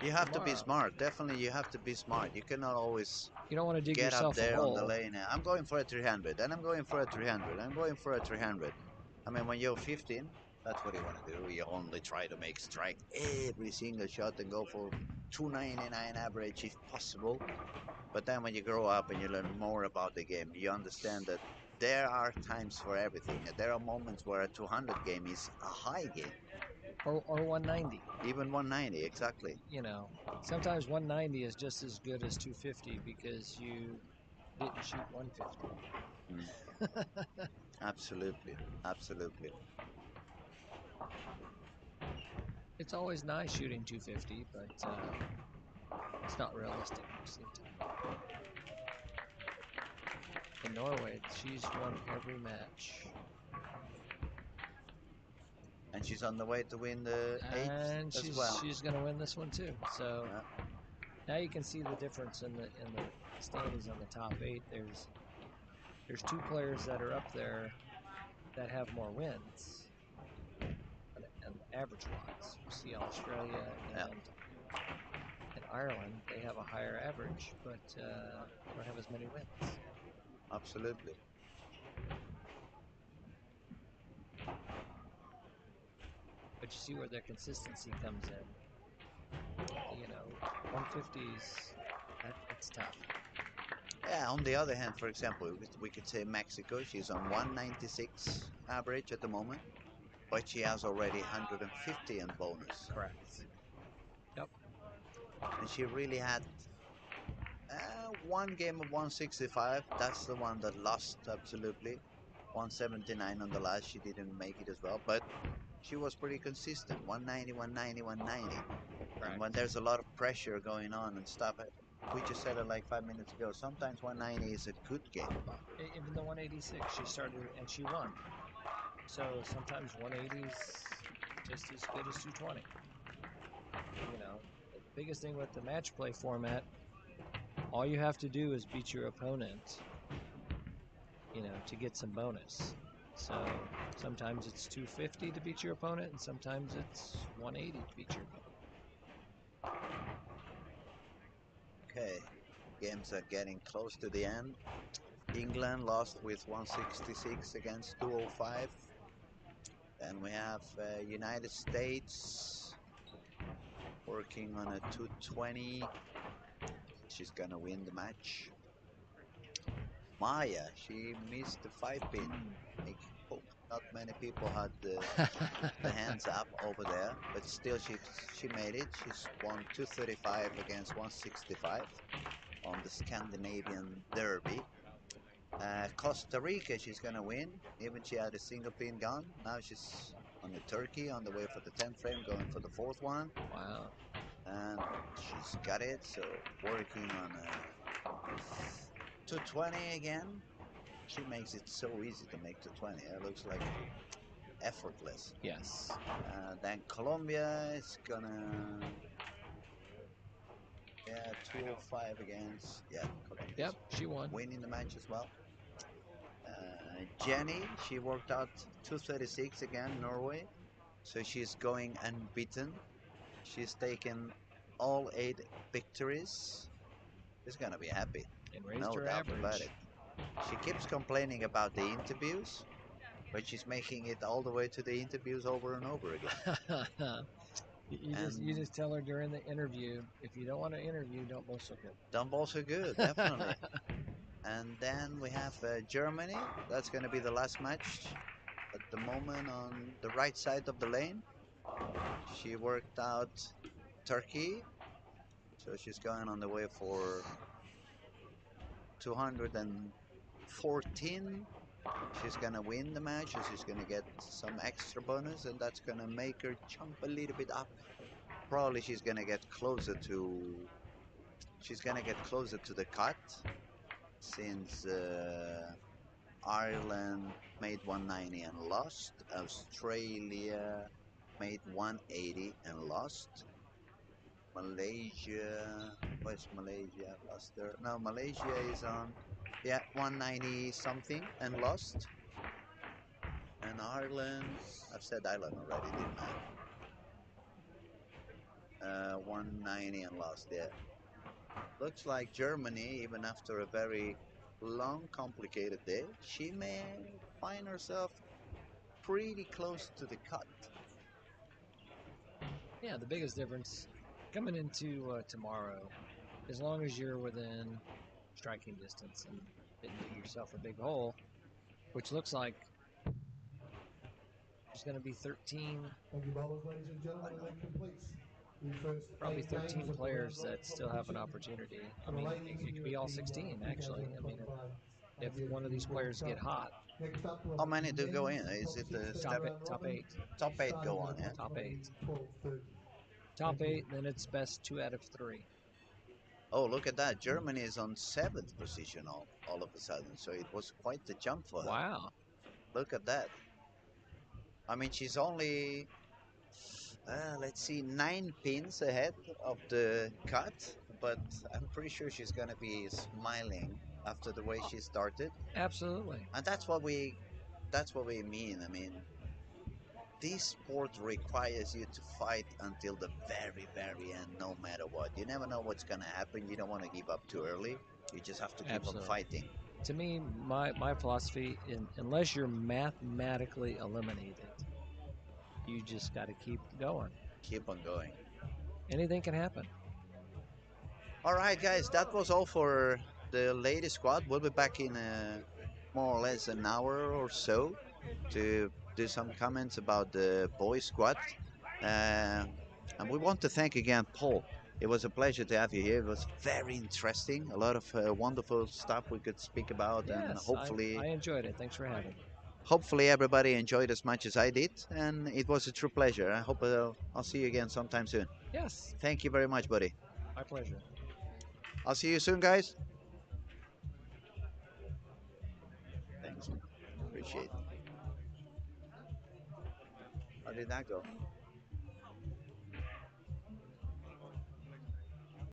You have to be smart. Definitely, you have to be smart. You cannot always You don't want to dig get yourself up there a hole. on the lane. I'm going for a 300, and I'm going for a 300. I'm going for a 300. I mean, when you're 15, that's what you want to do. You only try to make strike every single shot and go for 299 average if possible. But then when you grow up and you learn more about the game, you understand that there are times for everything. There are moments where a 200 game is a high game. Or 190. Even 190, exactly. You know, sometimes 190 is just as good as 250 because you didn't shoot 150. Absolutely, absolutely. It's always nice shooting 250, but it's not realistic most of the time. In Norway, she's won every match. And she's on the way to win the 8th And as well. she's going to win this one too. So now you can see the difference in the standings on the top 8. There's 2 players that are up there that have more wins and average wise. You see Australia and Ireland, they have a higher average, but they don't have as many wins. Absolutely. But you see where their consistency comes in. You know, 150s, that's tough. Yeah, on the other hand, for example, we could say Mexico, she's on 196 average at the moment, but she has already 150 in bonus. Correct. Yep. And she really had one game of 165. That's the one that lost, absolutely. 179 on the last, she didn't make it as well, but she was pretty consistent. 190, 190, 190. And when there's a lot of pressure going on and stuff, we just said it like 5 minutes ago, sometimes 190 is a good game. Even the 186, she started and she won. So sometimes 180 is just as good as 220. You know, the biggest thing with the match play format, all you have to do is beat your opponent, you know, to get some bonus. So sometimes it's 250 to beat your opponent, and sometimes it's 180 to beat your opponent. Okay, games are getting close to the end. England lost with 166 against 205. Then we have United States working on a 220. She's gonna win the match. Maya, she missed the 5-pin. Not many people had the hands up over there, but still she made it. She's won 235 against 165 on the Scandinavian Derby. Costa Rica, she's gonna win. Even she had a single pin gun. Now she's on the Turkey, on the way for the 10th frame, going for the 4th one. Wow. And she's got it. So working on 220 again. She makes it so easy to make 220. It looks like effortless. Yes. Then Colombia is gonna 205 against Colombia. Yep, she won. Winning the match as well. Jenny, she worked out 236 again, Norway. So she's going unbeaten. She's taken all 8 victories. She's gonna be happy. And raised No her doubt about average. it. She keeps complaining about the interviews, but she's making it all the way to the interviews over and over again. You just tell her during the interview, if you don't want to interview, don't bowl so good. Don't bowl so good, definitely. And then we have Germany. That's going to be the last match at the moment on the right side of the lane. She worked out Turkey, so she's going on the way for 214. She's going to win the match, so she's going to get some extra bonus, and that's going to make her jump a little bit up. Probably she's going to get closer to the cut, since Ireland made 190 and lost. Australia made 180 and lost. Malaysia, where's Malaysia? Lost there. No, Malaysia is on 190 something and lost. And Ireland, I've said Ireland already, didn't I? 190 and lost, yeah. Looks like Germany, even after a very long, complicated day, she may find herself pretty close to the cut. Yeah, the biggest difference coming into tomorrow, as long as you're within striking distance and didn't dig yourself a big hole, which looks like there's going to be 13. Thank you, bowlers, ladies and gentlemen. That completes the first Probably 8 games 13 of the players round that still have an competition. opportunity. I For the mean, ladies it could be all here at the, 16, actually. I mean, 2025 if IBF one of these World players get Cup. hot, Next up, How many do go in? men's Is it the top 16 top round top robin, 8. top 8 starting go on, at yeah? Top 8. 12:30. Top Thank you. 8, then it's best 2 out of 3. Oh, look at that. Germany is on 7th position all of a sudden. So it was quite the jump for her. Wow. Look at that. I mean, she's only, let's see, 9 pins ahead of the cut. But I'm pretty sure she's going to be smiling after the way she started. Absolutely. And that's what we mean. I mean, this sport requires you to fight until the very, very end, no matter what. You never know what's going to happen. You don't want to give up too early. You just have to keep Absolutely. on fighting. To me, my philosophy, unless you're mathematically eliminated, you just got to keep going. Keep on going. Anything can happen. All right, guys, that was all for the ladies squad. We'll be back in more or less an hour or so to do some comments about the boys squad. And we want to thank again Paul. It was a pleasure to have you here. It was very interesting. A lot of wonderful stuff we could speak about, and Yes, hopefully, I enjoyed it. Thanks for having me. hopefully everybody enjoyed as much as I did. And it was a true pleasure. I hope I'll see you again sometime soon. Yes, Thank you very much, buddy. my pleasure. I'll see you soon, guys. Thanks. Appreciate it. How did that go?